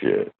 Shit.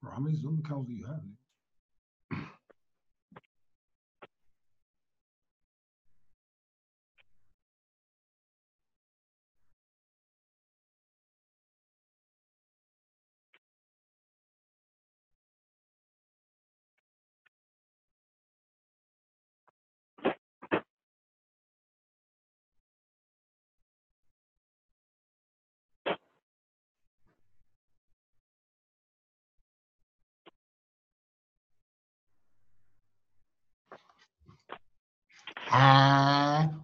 Bro, how many Zoom accounts do you have?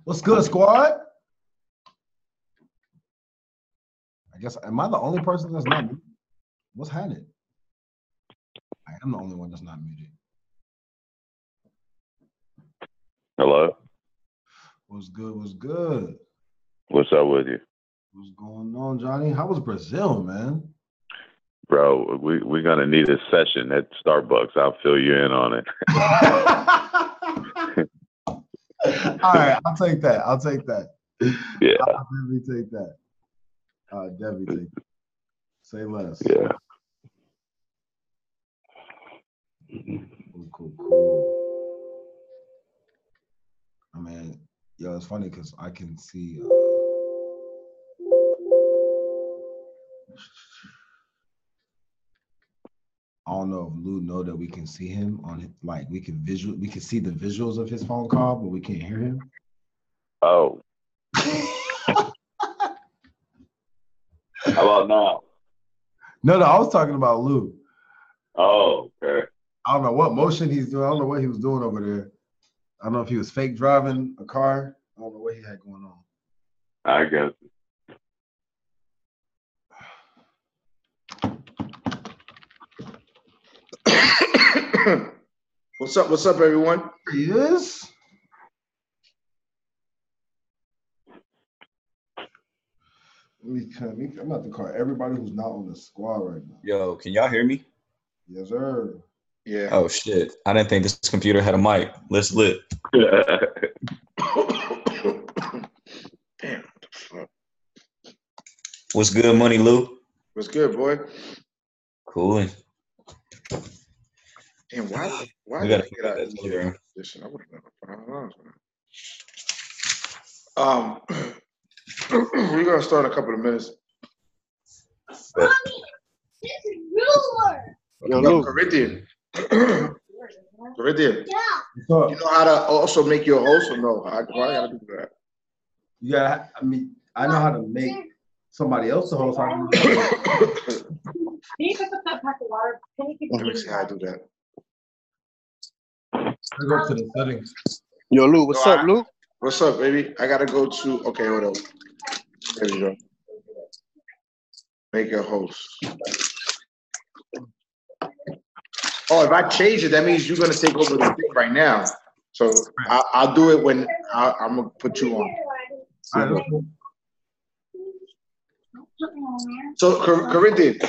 What's good, squad? I guess, am I the only person that's not? What's happening? I am the only one that's not muted. Hello? What's good? What's good? What's up with you? What's going on, Johnny? How was Brazil, man? Bro, we're going to need a session at Starbucks. I'll fill you in on it. All right, I'll take that. Yeah. I'll definitely take that. Definitely take that. Say less. Yeah. Cool. I mean, yo, it's funny because I can see. I don't know if Lou know that we can see him on, like, we can see the visuals of his phone call, but we can't hear him. Oh. How about now? No, I was talking about Lou. Oh, okay. I don't know what motion he's doing. I don't know what he was doing over there. I don't know if he was fake driving a car. I don't know what he had going on. I guess. What's up, everyone? There he is. I'm about to call everybody who's not on the squad right now. Yo, can y'all hear me? Yes, sir. Yeah. Oh shit! I didn't think this computer had a mic. Let's lit. Damn. What the fuck? What's good, Money Lou? What's good, boy? Cool. Damn, why We did I gotta get out of that this later. position? I would have never. We're gonna start in a couple of minutes. Mommy, this is ruler. Yo, look, Corinthian. Corinthian. Yeah. So, You know how to also make your host or no? Why I gotta do that? yeah, I mean, I know how to make somebody else the host. Can you pick up that pack of water? Can you pick Let me see how I do that. Let's go to the settings. Yo, Lou, what's Yo, up, Lou? What's up, baby? I gotta go to. Okay, hold on. There you go. Make a host. Oh, if I change it, that means you're gonna take over the thing right now. So I'll do it when I'm gonna put you on. All right, let's go. So, Corinthian,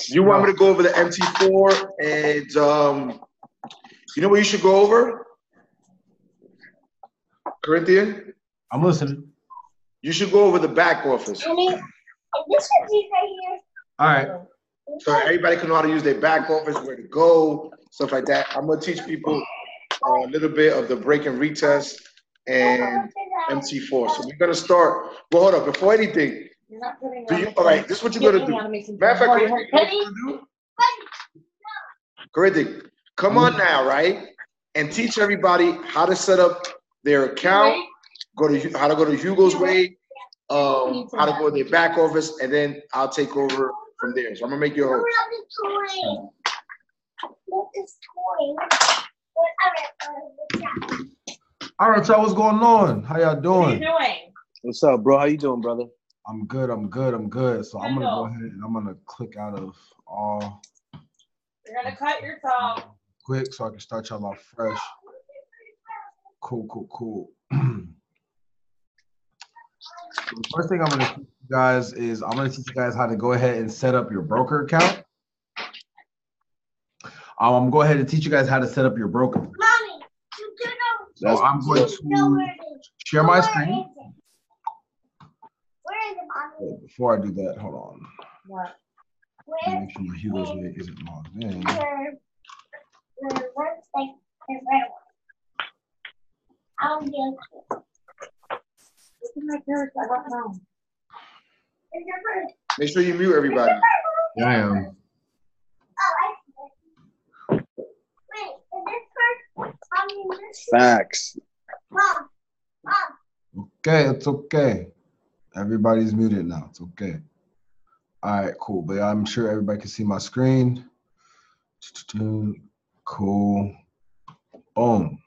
you want me to go over the MT4 and you know what you should go over? Corinthian, I'm listening. you should go over the back office. This should be right here. All right. So everybody can know how to use their back office, where to go, stuff like that. I'm gonna teach people a little bit of the break and retest and MT4. So we're gonna start. Well, hold up. Before anything, all right, this is what you're gonna do. Matter of fact, Corinthian, you know what you're gonna do? Corinthian, come on now, right? And teach everybody how to set up their account, how to go to Hugo's Way, how to go to their back office, and then I'll take over from there. So I'm gonna make your host. All right, y'all, what's going on? How y'all doing? What are you doing? What's up, bro? How you doing, brother? I'm good. So I'm gonna go ahead and I'm gonna click out of all You're gonna cut yourself. quick so I can start y'all off fresh. Cool. So the first thing I'm gonna teach you guys is I'm gonna teach you guys how to go ahead and set up your broker account. I'm gonna go ahead and teach you guys how to set up your broker. Mommy, you do So know. I'm going to share my screen. Where is it, Mommy? Before I do that, hold on. What? Let me make sure my Hugo's Way isn't logged in. Where's like the red one? I'll get it. Look at my parents. I don't know. Is your bird? Make sure you mute everybody. Yeah, I am. Oh, I see. Wait, is this bird? Mommy, this Facts. Mom. Okay, it's okay. Everybody's muted now. It's okay. All right, cool. But I'm sure everybody can see my screen. Cool. Boom.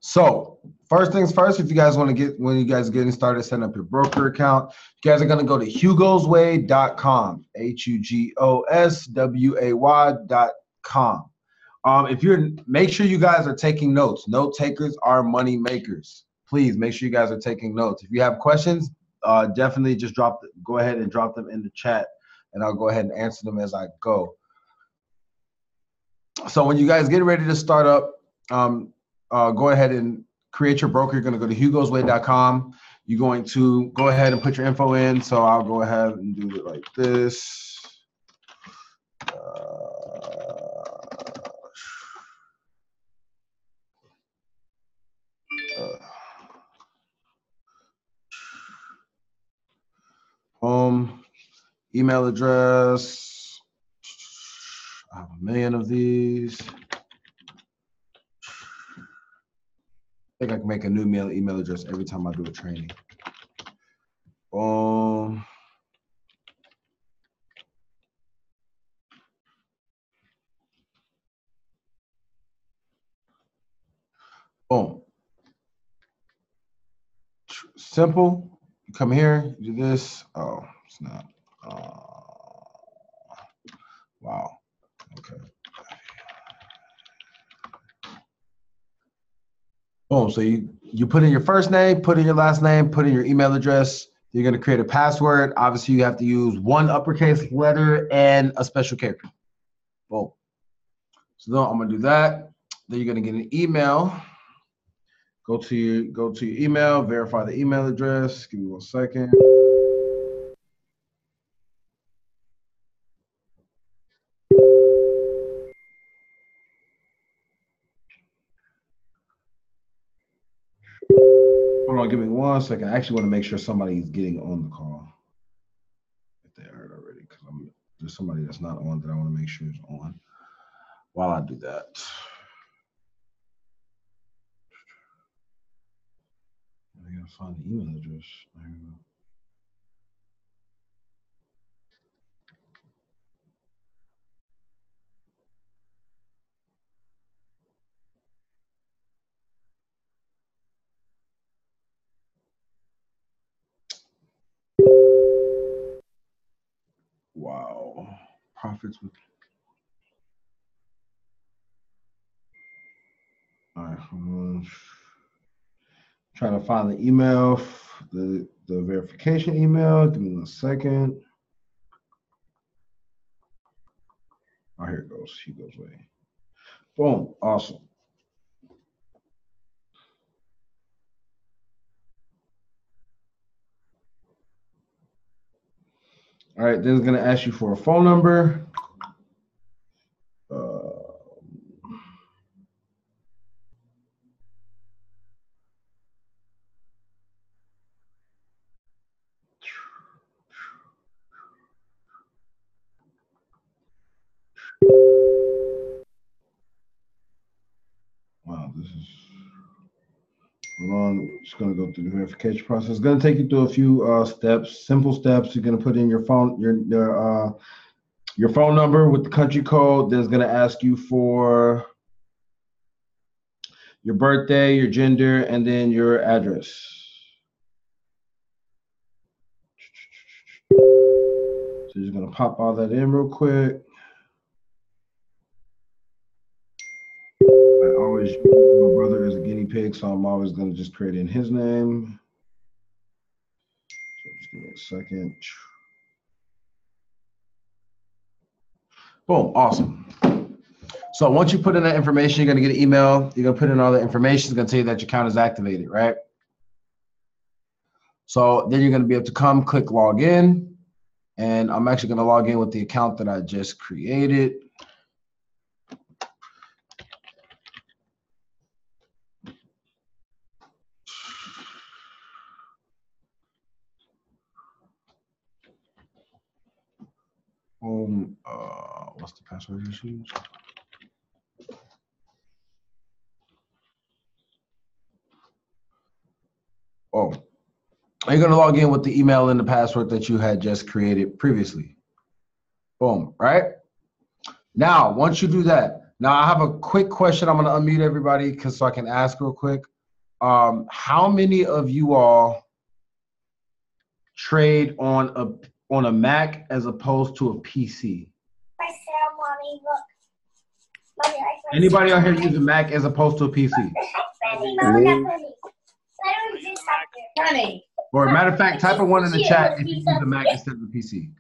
So first things first, if you guys want to get, when you guys are getting started setting up your broker account, you guys are going to go to hugosway.com, HUGOSWAY.com. www.moneymakers.com. Make sure you guys are taking notes. Note takers are money makers. Please make sure you guys are taking notes. If you have questions, definitely just go ahead and drop them in the chat, and I'll go ahead and answer them as I go. So when you guys get ready to start up, go ahead and create your broker. You're going to go to hugosway.com. You're going to go ahead and put your info in. So I'll go ahead and do it like this. Email address. I have 1 million of these. I think I can make a new email address every time I do a training. Boom. Boom. Simple. You come here, you do this. Oh, it's not. Wow. Okay. Boom. So you put in your first name, put in your last name, put in your email address. You're going to create a password. Obviously, you have to use 1 uppercase letter and a special character. Boom. So then I'm going to do that. Then you're going to get an email. Go to your email, verify the email address. Give me 1 second. Hold on, give me 1 second. I actually want to make sure somebody's getting on the call. If they aren't already, because there's somebody that's not on that I want to make sure is on while I do that. I gotta find the email address. Wow. Profits with. All right. Trying to find the email, the verification email. Give me 1 second. Oh, here it goes. Hugo's Way. Boom. Awesome. All right. Then it's going to ask you for a phone number. Wow, this is. Hold on, just gonna go through the verification process. It's gonna take you through a few steps, simple steps. You're gonna put in your phone, your phone number with the country code. Then it's gonna ask you for your birthday, your gender, and then your address. So you're just gonna pop all that in real quick. I always use my brother as a guinea pig, so I'm always gonna just create in his name. So just give me a second. Boom, awesome. So once you put in that information, you're gonna get an email. You're gonna put in all the information. It's gonna tell you that your account is activated, right? So then you're gonna be able to come click log in. And I'm actually gonna log in with the account that I just created. What's the password issues? Oh, you're gonna log in with the email and the password that you had just created previously. Boom, right? Now, once you do that, now I have a quick question. I'm gonna unmute everybody so I can ask real quick. How many of you all trade on a Mac as opposed to a PC? Mommy, look. Anybody out here using Mac as opposed to a PC? Honey. Or matter of fact, type a 1 in the chat if you use a Mac instead of a PC.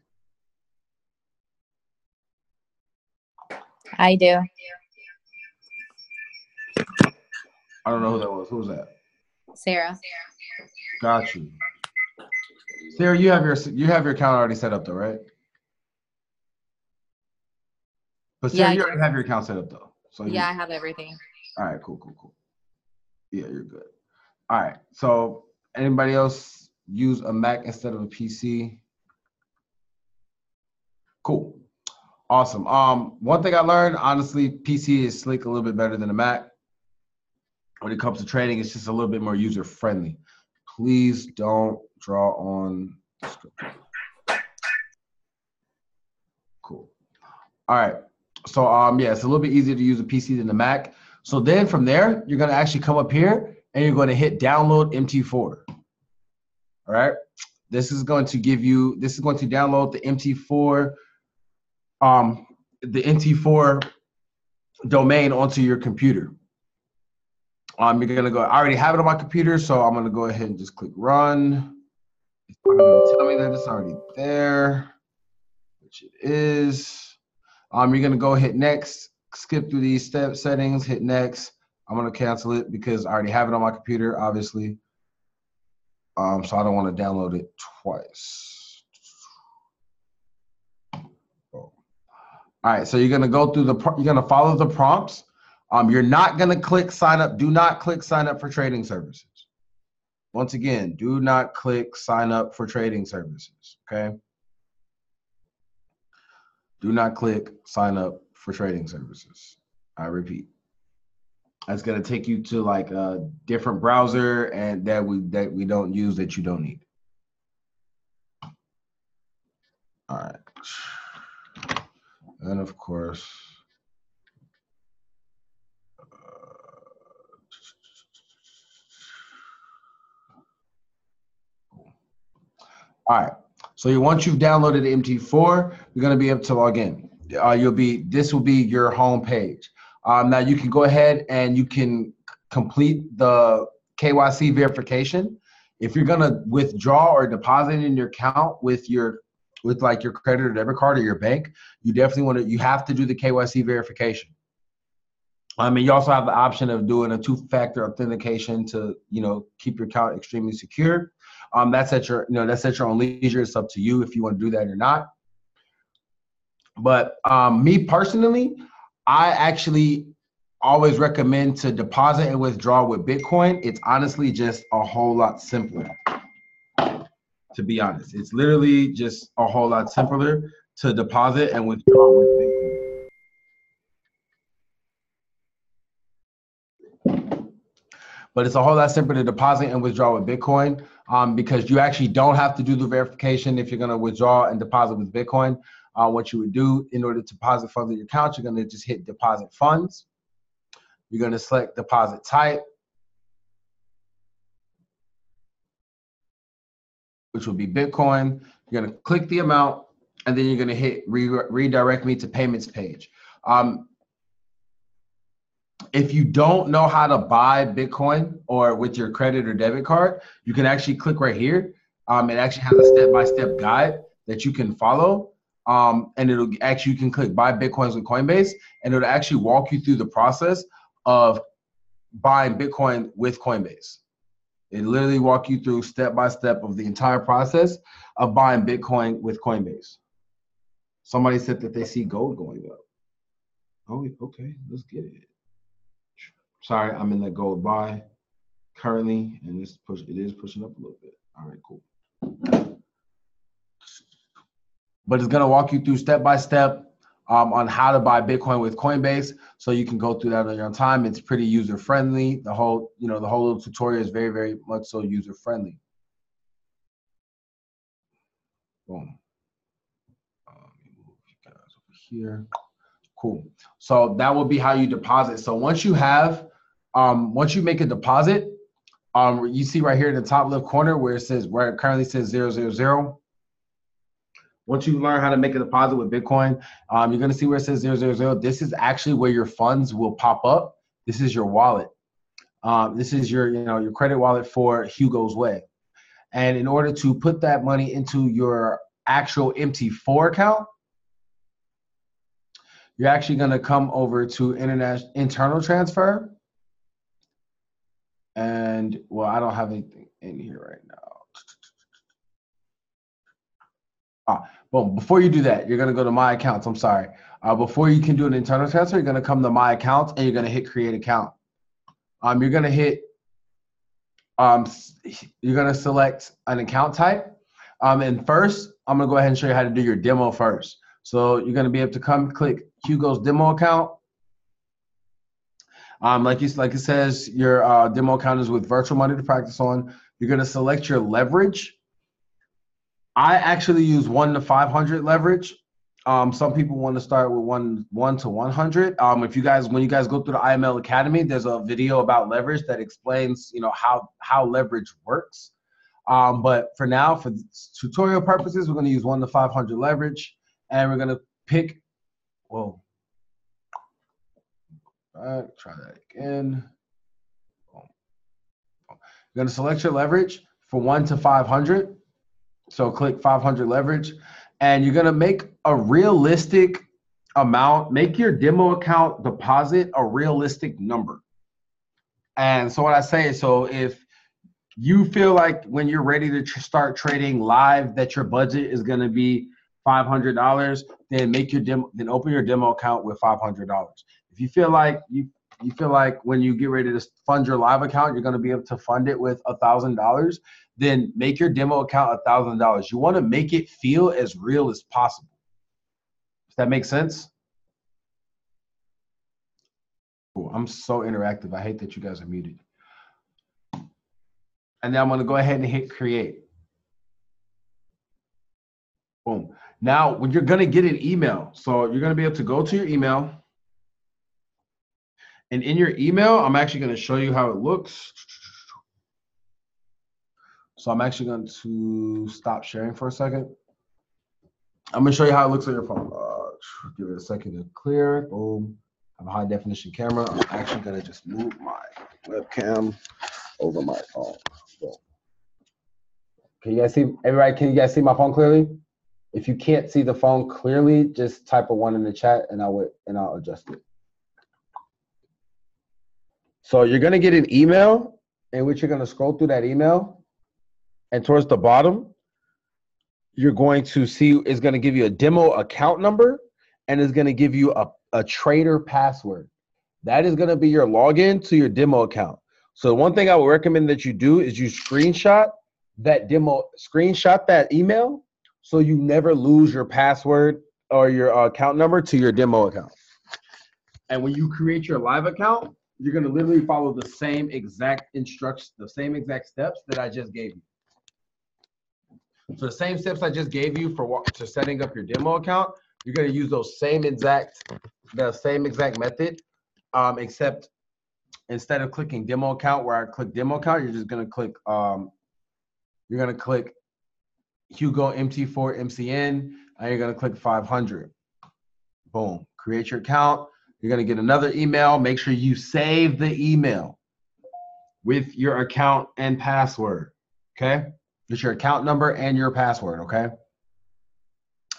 I do. I don't know who that was. Who was that? Sarah. Got you. Sarah, you have your account already set up though, right? But Sarah, Yeah, you already have your account set up though. So Yeah, I have everything. All right, cool. Yeah, you're good. All right. So anybody else use a Mac instead of a PC? Cool. Awesome. One thing I learned, honestly, PC is slick a little bit better than a Mac. When it comes to trading, it's just a little bit more user friendly. Please don't draw on the script. Cool. All right. So yeah, it's a little bit easier to use a PC than the Mac. So then from there, you're gonna actually come up here and you're gonna hit download MT4. All right. This is going to download the MT4, the MT4 domain onto your computer. You're gonna go. I already have it on my computer, so I'm gonna go ahead and just click run. It's not gonna tell me that it's already there, which it is. You're gonna go hit next, skip through these settings, hit next. I'm gonna cancel it because I already have it on my computer, obviously. So I don't want to download it twice. All right, so you're gonna go through you're gonna follow the prompts. You're not gonna click sign up. Do not click sign up for trading services. Once again, do not click sign up for trading services, okay? Do not click sign up for trading services. I repeat. That's gonna take you to like a different browser and that we don't use, that you don't need. All right. And of course, all right, so once you've downloaded MT4, you're gonna be able to log in. This will be your home page. Now you can go ahead and you can complete the KYC verification. If you're gonna withdraw or deposit in your account with like your credit or debit card or your bank, you definitely you have to do the KYC verification. You also have the option of doing a 2-factor authentication to, keep your account extremely secure. That's at your own leisure. It's up to you if you want to do that or not. But me personally, I actually always recommend to deposit and withdraw with Bitcoin. It's honestly just a whole lot simpler. To be honest, it's literally just a whole lot simpler to deposit and withdraw with Bitcoin. But it's a whole lot simpler to deposit and withdraw with Bitcoin because you actually don't have to do the verification if you're going to withdraw and deposit with Bitcoin. What you would do in order to deposit funds in your account, you're going to just hit deposit funds. You're going to select deposit type, which will be Bitcoin. You're going to click the amount, and then you're going to hit redirect me to payments page. If you don't know how to buy Bitcoin or with your credit or debit card, you can actually click right here. It actually has a step-by-step guide that you can follow. And you can click buy Bitcoins with Coinbase, and it'll actually walk you through the process of buying Bitcoin with Coinbase. It literally walk you through step-by-step of the entire process of buying Bitcoin with Coinbase. Somebody said that they see gold going up. Oh, okay, let's get it. Sorry, I'm in the gold buy currently, and it is pushing up a little bit. All right, cool. But it's gonna walk you through step-by-step on how to buy Bitcoin with Coinbase, so you can go through that on your own time. It's pretty user-friendly. The whole little tutorial is very, very much so user-friendly. Boom. Let me move you guys over here. Cool. So that will be how you deposit. So once you make a deposit, you see right here in the top left corner where it currently says 000. Once you learn how to make a deposit with Bitcoin, you're going to see where it says 000. This is actually where your funds will pop up. This is your wallet. This is your, your credit wallet for Hugo's Way. And in order to put that money into your actual MT4 account, you're actually going to come over to internal transfer. And well, I don't have anything in here right now. Boom. Before you do that, you're going to go to My Accounts. I'm sorry. Before you can do an internal transfer, you're going to come to My Accounts and you're going to hit Create Account. You're going to hit, you're going to select an account type. And first, I'm going to go ahead and show you how to do your demo first. So you're going to be able to come click Hugo's demo account. Like it says, your demo account is with virtual money to practice on. You're going to select your leverage. I actually use 1 to 500 leverage. Some people want to start with 1 to 100. When you guys go through the IML Academy, there's a video about leverage that explains, how leverage works. But for now, for tutorial purposes, we're going to use 1 to 500 leverage, and we're going to pick. Whoa. All right, try that again. You're going to select your leverage for 1 to 500. So click 500 leverage, and you're going to make a realistic amount. Make your demo account deposit a realistic number. And so what I say is, so if you feel like when you're ready to start trading live that your budget is going to be $500, then make your demo, then open your demo account with $500. If you feel like you feel like when you get ready to fund your live account, you're going to be able to fund it with $1,000, then make your demo account $1,000. You want to make it feel as real as possible. Does that make sense? Cool. I'm so interactive. I hate that you guys are muted. And then I'm going to go ahead and hit create. Boom. Now, when you're going to get an email, so you're going to be able to go to your email. And in your email, I'm actually going to show you how it looks. So I'm actually going to stop sharing for a second. I'm going to show you how it looks on your phone. Give it a second to clear. Boom. I have a high definition camera. I'm actually going to just move my webcam over my phone. Boom. Can you guys see, everybody, can you guys see my phone clearly? If you can't see the phone clearly, just type a 1 in the chat and I'll adjust it. So you're going to get an email in which you're going to scroll through that email, and towards the bottom, you're going to see it's going to give you a demo account number, and it's going to give you a trader password. That is going to be your login to your demo account. So the one thing I would recommend that you do is you screenshot that email so you never lose your password or your account number to your demo account. And when you create your live account, you're going to literally follow the same exact instructions, the same exact steps that I just gave you. So the same steps I just gave you for setting up your demo account, you're going to use those same exact method, except instead of clicking demo account where I click demo account, you're just going to click Hugo MT4 MCN, and you're going to click 500. Boom. Create your account. You're going to get another email. Make sure you save the email with your account and password, okay? It's your account number and your password, okay?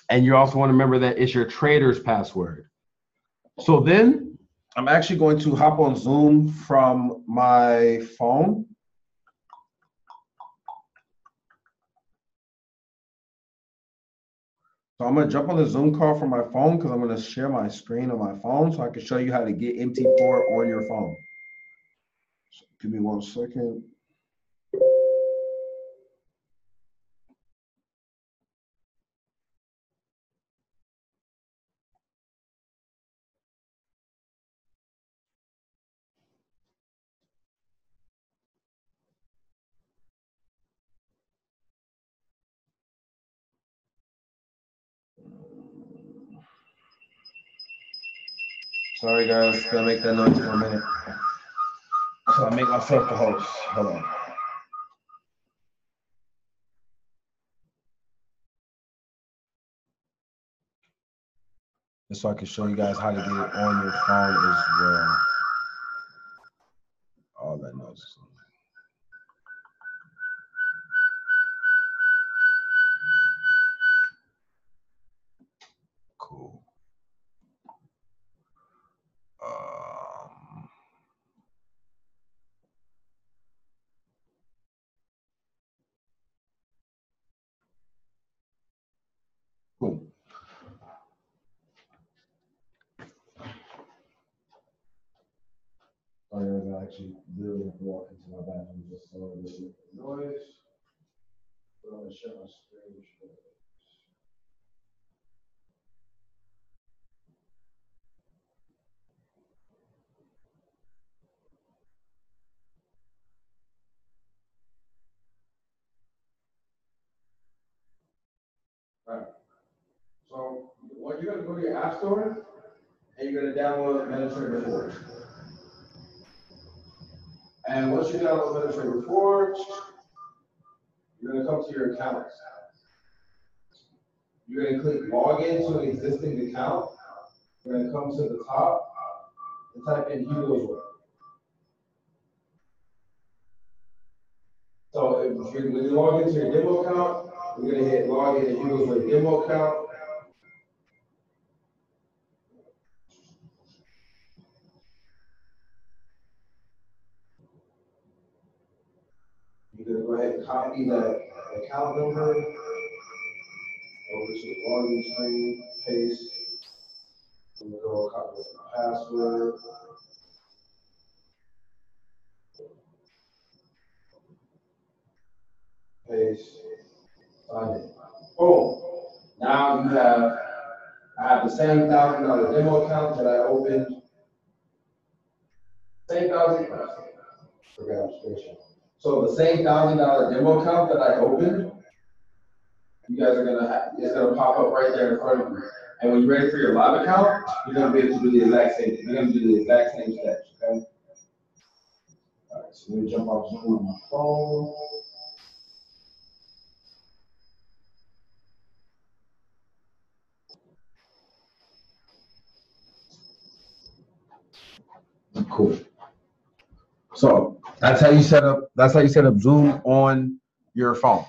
And you also want to remember that it's your trader's password. So then I'm actually going to hop on Zoom from my phone. So I'm going to jump on the Zoom call from my phone because I'm going to share my screen on my phone so I can show you how to get MT4 on your phone. So give me 1 second. Sorry guys, gonna make that noise for a minute. So I make myself the host. Hold on. just so I can show you guys how to get it on your phone as well. All that noise. Cool. Cool. I actually literally have to walk into my bathroom just so there's noise. But I'm gonna share my screen. All right. So what you're gonna go to your app store and you're gonna download Meditator Forge. And once you download Meditator Forge, you're gonna come to your accounts. You're gonna click log into an existing account. You're gonna come to the top and type in Hugo's Way. So when you log into your demo account, we're gonna hit log in Hugo's Way demo account. You're gonna go ahead and copy that account number over to the login screen, paste. I'm gonna go copy the password. Paste. Sign in. Boom. Now you have, I have the same $1,000 demo account that I opened. Same $1,000. Forgot I'm switching. So the same $1,000 demo account that I opened, you guys are gonna have, it's gonna pop up right there in front of you. And when you're ready for your live account, you're gonna be able to do the exact same. You're gonna do the exact same steps. Okay. All right. So let me jump off Zoom on my phone. Cool. So that's how you set up. That's how you set up Zoom on your phone.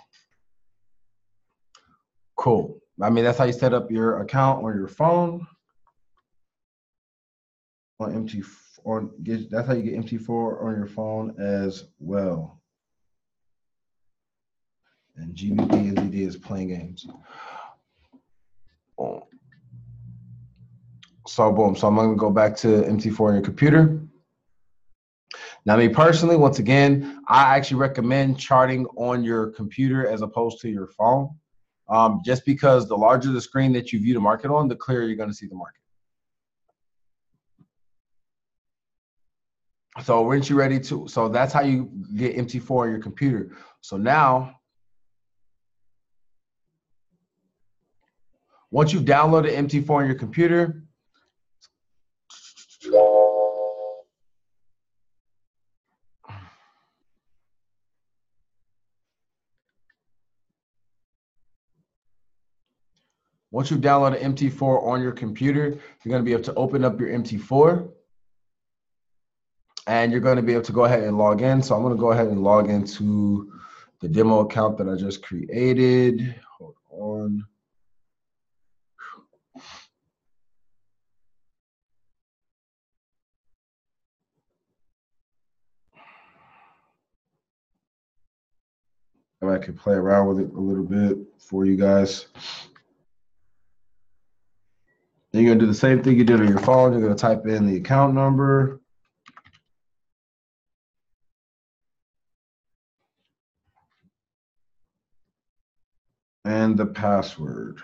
Cool. I mean, that's how you set up your account on your phone. On MT, or get, that's how you get MT4 on your phone as well. And GBP NZD is playing games. Boom. So boom. So I'm gonna go back to MT4 on your computer. Now, me personally, once again, I actually recommend charting on your computer as opposed to your phone, just because the larger the screen that you view the market on, the clearer you're going to see the market. So once you're ready to, so that's how you get MT4 on your computer. So now, once you've downloaded MT4 on your computer, once you've downloaded MT4 on your computer, you're going to be able to open up your MT4 and you're going to be able to go ahead and log in. So I'm going to go ahead and log into the demo account that I just created. Hold on. If I could play around with it a little bit for you guys. Then you're gonna do the same thing you did on your phone. You're gonna type in the account number. And the password.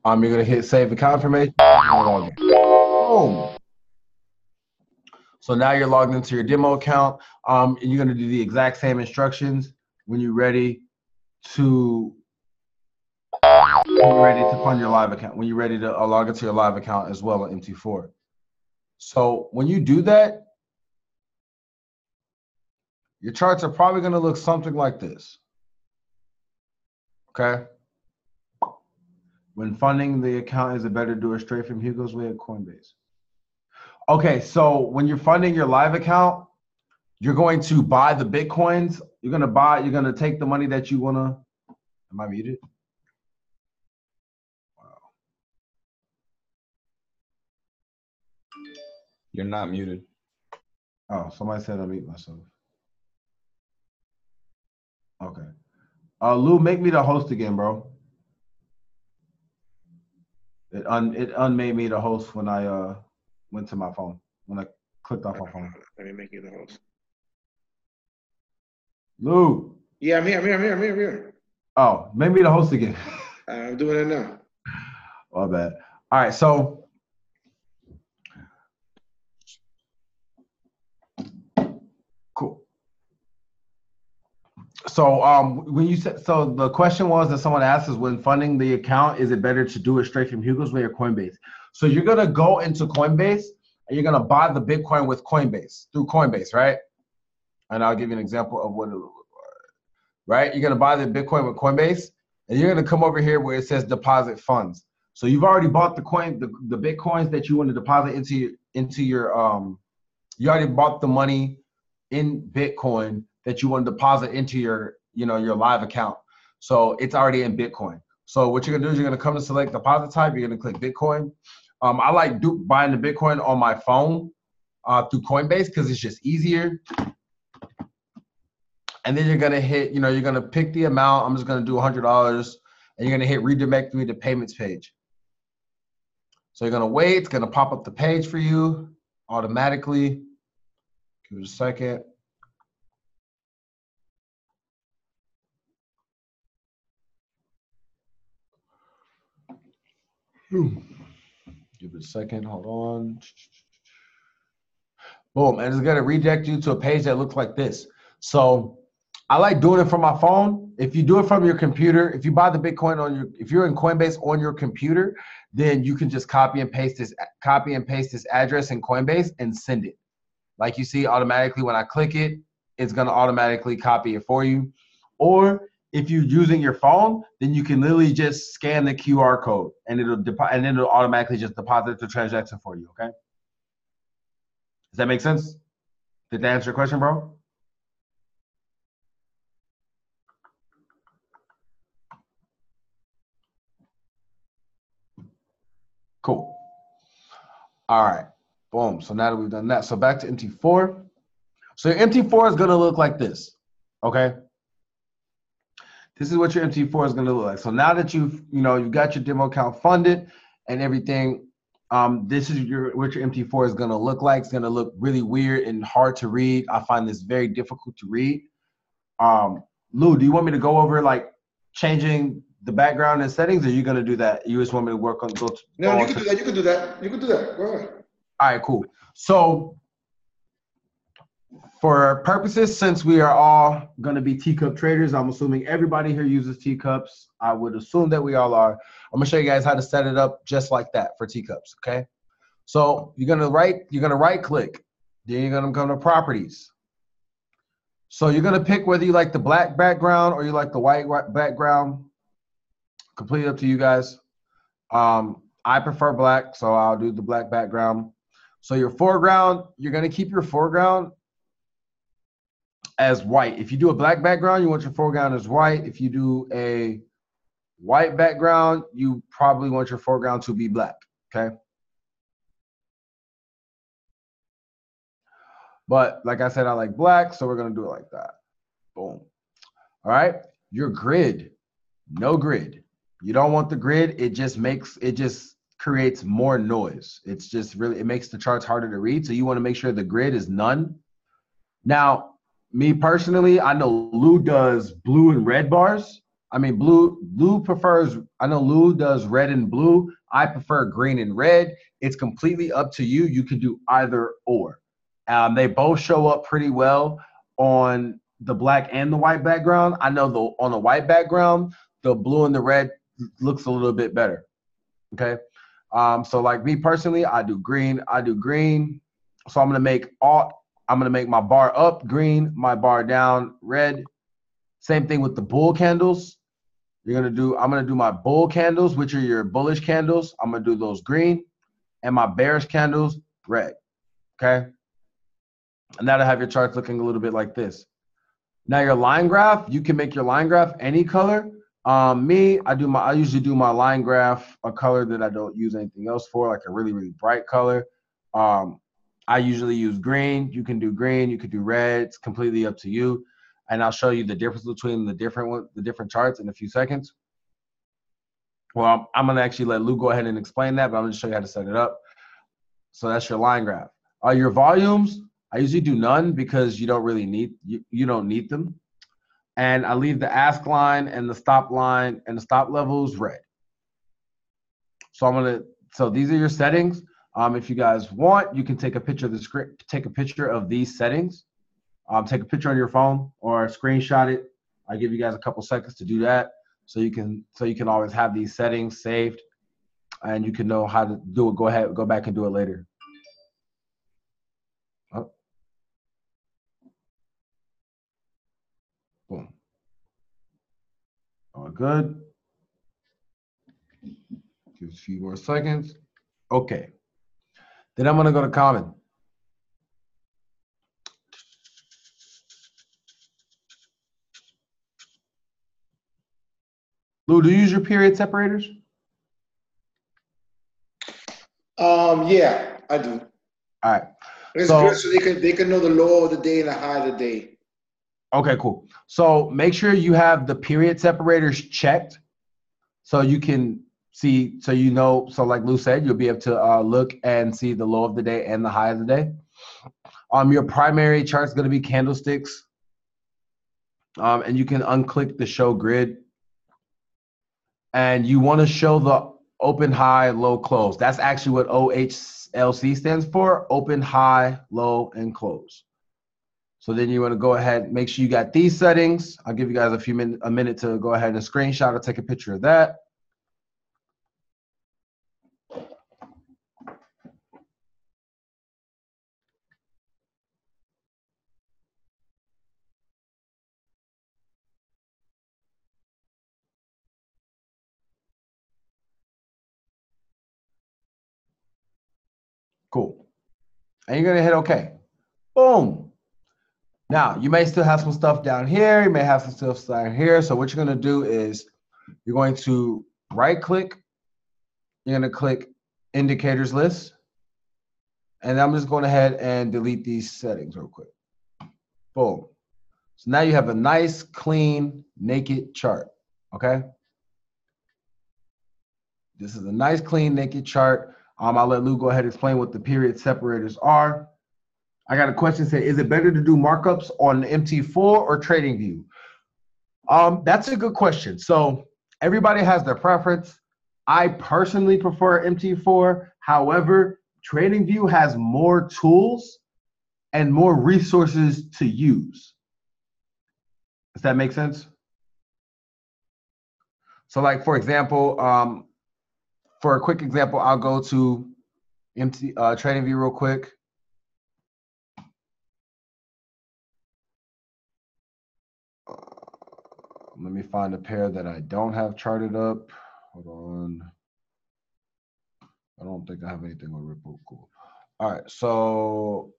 You're gonna hit save account information. Boom. So now you're logged into your demo account. And you're gonna do the exact same instructions when you're ready to when you're ready to fund your live account, when you're ready to log into your live account as well on MT4. So when you do that, your charts are probably going to look something like this. Okay. When funding the account, is it better to do it straight from Hugo's Way at Coinbase? Okay, so when you're funding your live account, you're going to buy the Bitcoins. You're going to take the money that you want to. Am I muted? Wow. You're not muted. Oh, somebody said I mute myself. Okay. Lou, make me the host again, bro. It unmade me the host when I went to my phone. When I clicked off my phone. Let me make you the host. Lou. Yeah, I'm here. Oh, make me the host again. I'm doing it now. My bad. All right, so cool. So when you said, so the question was that someone asked is, when funding the account, is it better to do it straight from Hugo's Way or Coinbase? So you're gonna go into Coinbase and you're gonna buy the Bitcoin with Coinbase through Coinbase, right? And I'll give you an example of what it looks like. Right? You're gonna buy the Bitcoin with Coinbase, and you're gonna come over here where it says deposit funds. So you've already bought the coin, the Bitcoins that you want to deposit into your you already bought the money in Bitcoin that you want to deposit into your, your live account. So it's already in Bitcoin. So what you're gonna do is you're gonna come to select deposit type. You're gonna click Bitcoin. I like buying the Bitcoin on my phone through Coinbase because it's just easier. And then you're gonna hit, you're gonna pick the amount. I'm just gonna do $100, and you're gonna hit redirect me to payments page. So you're gonna wait. It's gonna pop up the page for you automatically. Give it a second. Give it a second. Hold on. Boom, and it's gonna redirect you to a page that looks like this. So I like doing it from my phone. If you do it from your computer, if you buy the Bitcoin if you're in Coinbase on your computer, then you can just copy and paste this address in Coinbase and send it. Like you see, automatically when I click it, it's gonna automatically copy it for you. Or if you're using your phone, then you can literally just scan the QR code and it'll automatically just deposit the transaction for you. Okay? Does that make sense? Did that answer your question, bro? Cool. All right. Boom. So now that we've done that, so back to MT4. So your MT4 is going to look like this. Okay. This is what your MT4 is going to look like. So now that you've got your demo account funded and everything, this is what your MT4 is going to look like. It's going to look really weird and hard to read. I find this very difficult to read. Lou, do you want me to go over like changing the background and settings, or are you going to do that? You just want me to work on No, you can do that. You can do that. You can do that. Go ahead. All right, cool. So for purposes, since we are all going to be teacup traders, I'm assuming everybody here uses teacups. I would assume that we all are. I'm going to show you guys how to set it up just like that for teacups, okay? So you're going to right click, then you're going to come to properties. So you're going to pick whether you like the black background or you like the white background. Completely up to you guys. I prefer black, so I'll do the black background. So your foreground, you're going to keep your foreground as white. If you do a black background, you want your foreground as white. If you do a white background, you probably want your foreground to be black, okay? But like I said, I like black, so we're going to do it like that. Boom. All right. Your grid, no grid. You don't want the grid. It just creates more noise. It's just really, it makes the charts harder to read. So you want to make sure the grid is none. Now, me personally, I know Lou does blue and red bars. I mean, Lou prefers, I know Lou does red and blue. I prefer green and red. It's completely up to you. You can do either or. They both show up pretty well on the black and the white background. I know on the white background, the blue and the red looks a little bit better. Okay. So like me personally, I do green. So I'm gonna make my bar up green, my bar down red. Same thing with the bull candles. I'm gonna do my bull candles, which are your bullish candles. I'm gonna do those green, and my bearish candles red. Okay. And that'll have your charts looking a little bit like this. Now your line graph, you can make your line graph any color. I usually do my line graph a color that I don't use anything else for, like a really, really bright color. I usually use green. You can do green, you could do red. It's completely up to you. And I'll show you the difference between the different charts in a few seconds. Well, I'm gonna actually let Lou go ahead and explain that, but I'm gonna show you how to set it up. So that's your line graph. Your volumes, I usually do none because you don't really need you don't need them. And I leave the ask line and the stop line and the stop levels red. So these are your settings. If you guys want, you can take a picture of the script, take a picture of these settings. Take a picture on your phone or screenshot it. I give you guys a couple seconds to do that, so you can always have these settings saved, and you can know how to do it. Go back and do it later. Oh. Boom. All good. Give a few more seconds. Okay. Then I'm gonna go to common. Lou, do you use your period separators? Yeah, I do. All right. It's good so they can know the low of the day and the high of the day. Okay, cool. So make sure you have the period separators checked so you can see, so like Lou said, you'll be able to look and see the low of the day and the high of the day. Your primary chart is going to be candlesticks. And you can unclick the show grid. And you want to show the open, high, low, close. That's actually what OHLC stands for, open, high, low, and close. So then you want to go ahead, make sure you got these settings. I'll give you guys a minute to go ahead and screenshot or take a picture of that. Cool. And you're going to hit OK. Boom. Now, you may still have some stuff down here. You may have some stuff down here. So what you're going to do is you're going to right click. You're going to click indicators list. And I'm just going ahead and delete these settings real quick. Boom. So now you have a nice, clean, naked chart. Okay. This is a nice, clean, naked chart. I'll let Lou go ahead and explain what the period separators are. I got a question saying, is it better to do markups on MT4 or TradingView? That's a good question. So everybody has their preference. I personally prefer MT4. However, TradingView has more tools and more resources to use. Does that make sense? So like, for example, for a quick example, I'll go to TradingView real quick. Let me find a pair that I don't have charted up. Hold on. I don't think I have anything with Ripple. Cool. All right, so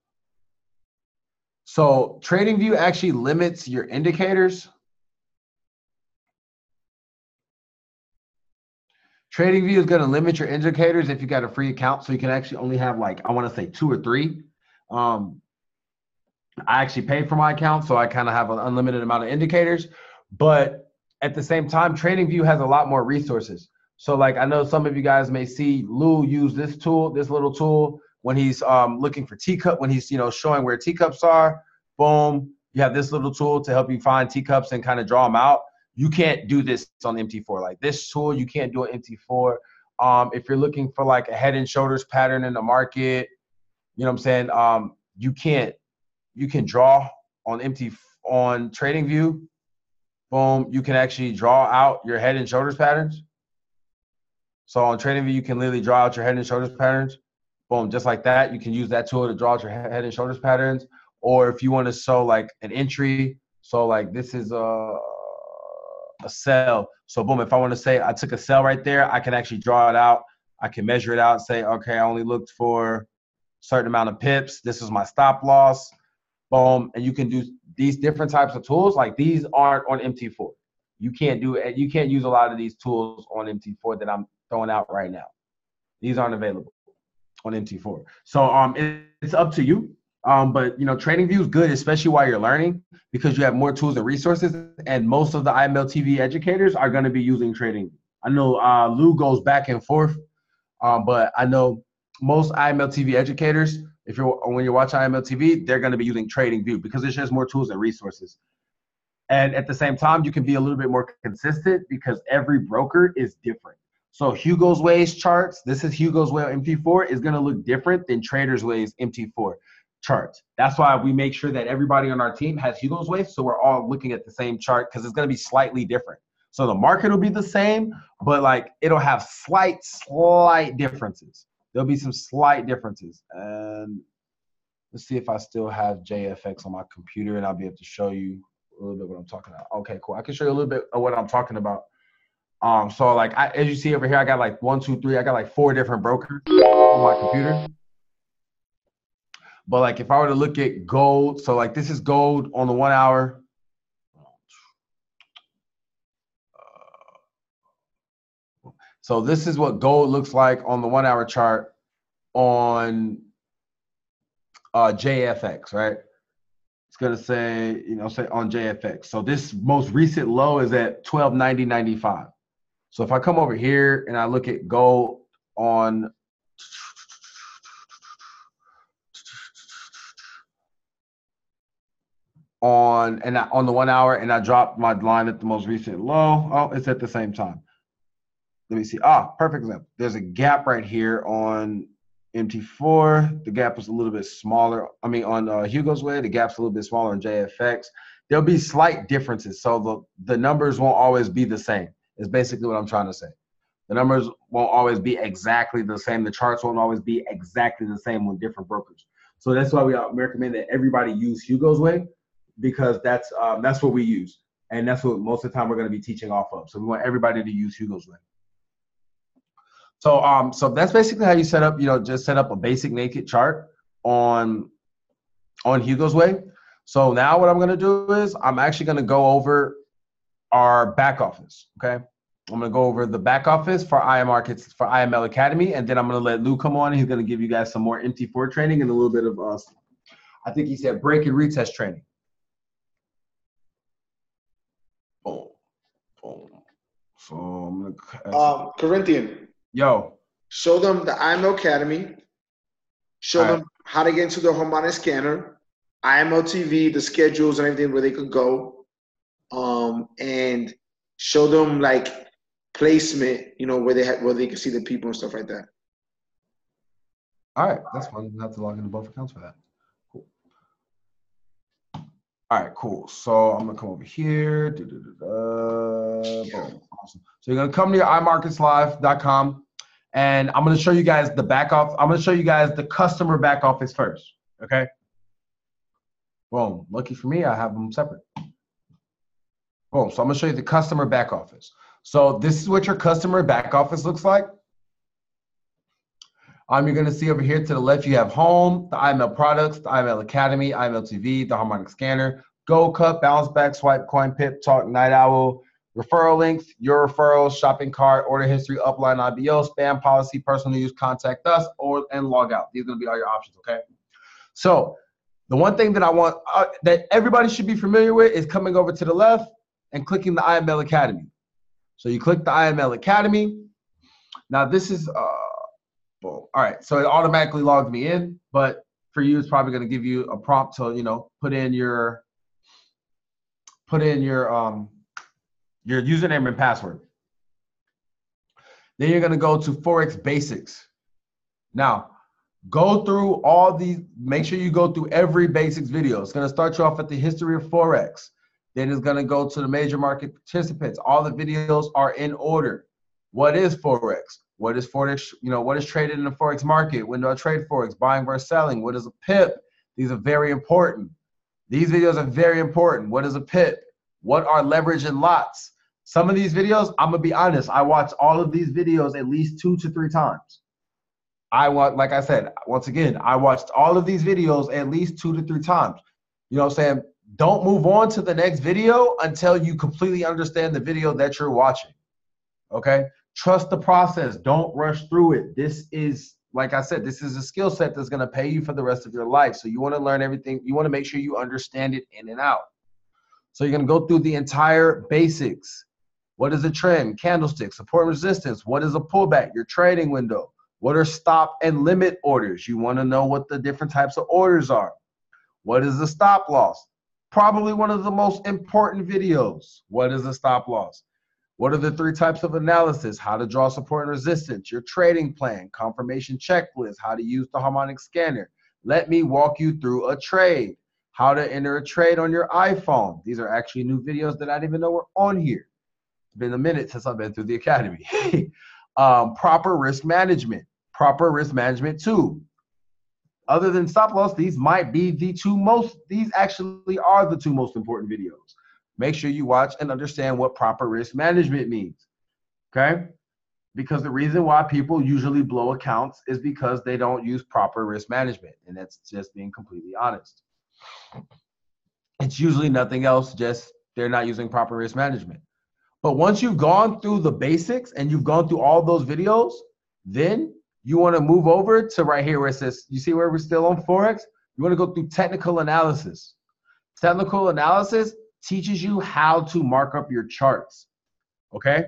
TradingView actually limits your indicators. TradingView is going to limit your indicators if you got a free account, so you can actually only have, like, I want to say 2 or 3. I actually paid for my account, so I kind of have an unlimited amount of indicators. But at the same time, TradingView has a lot more resources. So, like, I know some of you guys may see Lou use this tool, this little tool, when he's looking for teacup, when he's showing where teacups are. Boom, you have this little tool to help you find teacups and kind of draw them out. You can't do this on MT4. Like this tool, you can't do an MT4. If you're looking for like a head and shoulders pattern in the market, you know what I'm saying? You can draw on TradingView. Boom, you can actually draw out your head and shoulders patterns. So on TradingView, you can literally draw out your head and shoulders patterns. Boom, just like that. You can use that tool to draw out your head and shoulders patterns. Or if you want to show like an entry, so like this is a sell. So boom, if I want to say I took a sell right there, I can actually draw it out. I can measure it out and say, okay, I only looked for a certain amount of pips. This is my stop loss. Boom. And you can do these different types of tools. Like these aren't on MT4. You can't do it. You can't use a lot of these tools on MT4 that I'm throwing out right now. These aren't available on MT4. So it's up to you. But you know, TradingView is good, especially while you're learning, because you have more tools and resources. And most of the IML TV educators are going to be using TradingView. I know Lou goes back and forth, but I know most IML TV educators, when you're watching IML TV, they're going to be using TradingView because there's just more tools and resources. And at the same time, you can be a little bit more consistent because every broker is different. So Hugo's Ways charts, this is Hugo's Way on MT4, is going to look different than Trader's Ways MT4 charts. That's why we make sure that everybody on our team has Hugo's Ways, so we're all looking at the same chart because it's going to be slightly different. So the market will be the same, but like it'll have slight differences. There'll be some slight differences. And let's see if I still have JFX on my computer and I'll be able to show you a little bit what I'm talking about. Okay, cool. I can show you a little bit of what I'm talking about. So like as you see over here, I got like 1, 2, 3. I got like 4 different brokers on my computer. But like if I were to look at gold, so like this is gold on the 1 hour. So this is what gold looks like on the 1 hour chart on JFX, right? It's gonna say, say on JFX. So this most recent low is at 1290.95. So if I come over here and I look at gold on on the 1 hour and I drop my line at the most recent low, oh, it's at the same time. Let me see. Perfect example. There's a gap right here on MT4. The gap is a little bit smaller. I mean, on Hugo's Way, the gap's a little bit smaller on JFX. There'll be slight differences. So the numbers won't always be the same, is basically what I'm trying to say. The numbers won't always be exactly the same. The charts won't always be exactly the same on different brokers. So that's why we recommend that everybody use Hugo's Way, because that's what we use. And that's what most of the time we're going to be teaching off of. So we want everybody to use Hugo's Way. So so that's basically how you set up, just set up a basic naked chart on Hugo's Way. So now what I'm going to do is I'm actually going to go over our back office, okay? I'm going to go over the back office for Markets, for IML Academy, and then I'm going to let Lou come on. He's going to give you guys some more MT4 training and a little bit of, I think he said break and retest training. Boom. Boom. So I'm going to... Corinthian. Yo. Show them the IML Academy. Show them how to get into the harmonic scanner, IML TV, the schedules and everything where they could go. And show them like placement, where they can see the people and stuff like that. All right, that's fine. You have to log into both accounts for that. Cool. All right, cool. So I'm gonna come over here. Boom. Awesome. So you're gonna come to your imarketslive.com, and I'm gonna show you guys the back office. I'm gonna show you guys the customer back office first. Okay. Boom. Lucky for me, I have them separate. Boom. So I'm gonna show you the customer back office. So this is what your customer back office looks like. You're gonna see over here to the left, you have home, the IML products, the IML Academy, IML TV, the harmonic scanner, Gold Cup, Bounce Back, Swipe, Coin Pip, Talk, Night Owl, referral links, your referrals, shopping cart, order history, upline, IBO, spam policy, personal use, contact us, and log out. These are gonna be all your options, okay? So the one thing that I want that everybody should be familiar with is coming over to the left and clicking the IML Academy. So you click the IML Academy. Now this is, boom. All right, so it automatically logged me in, but for you, it's probably going to give you a prompt to, put in your username and password. Then you're going to go to Forex Basics. Now, go through all these. Make sure you go through every basics video. It's going to start you off at the history of Forex. Then it's going to go to the major market participants. All the videos are in order. What is Forex? What is Forex? What is traded in the Forex market? When do I trade Forex? Buying versus selling. What is a pip? These are very important. These videos are very important. What is a pip? What are leverage and lots? Some of these videos, I'm gonna be honest, I watched all of these videos at least 2 to 3 times. Like I said, once again, I watched all of these videos at least 2 to 3 times. You know what I'm saying? Don't move on to the next video until you completely understand the video that you're watching. Okay? Trust the process. Don't rush through it. This is, like I said, this is a skill set that's going to pay you for the rest of your life. So you want to learn everything. You want to make sure you understand it in and out. So you're going to go through the entire basics. What is a trend? Candlestick, support and resistance. What is a pullback? Your trading window. What are stop and limit orders? You want to know what the different types of orders are. What is a stop loss? Probably one of the most important videos. What is a stop loss? What are the 3 types of analysis? How to draw support and resistance, your trading plan, confirmation checklist, how to use the harmonic scanner. Let me walk you through a trade, how to enter a trade on your iPhone. These are actually new videos that I didn't even know were on here. It's been a minute since I've been through the academy. Proper risk management 2. Other than stop loss, these might be these actually are the 2 most important videos. Make sure you watch and understand what proper risk management means, okay? Because the reason why people usually blow accounts is because they don't use proper risk management, and that's just being completely honest. It's usually nothing else, just they're not using proper risk management. But once you've gone through the basics and you've gone through all those videos, then you want to move over to right here where it says, you see where we're still on Forex? You want to go through technical analysis. Technical analysis teaches you how to mark up your charts, okay?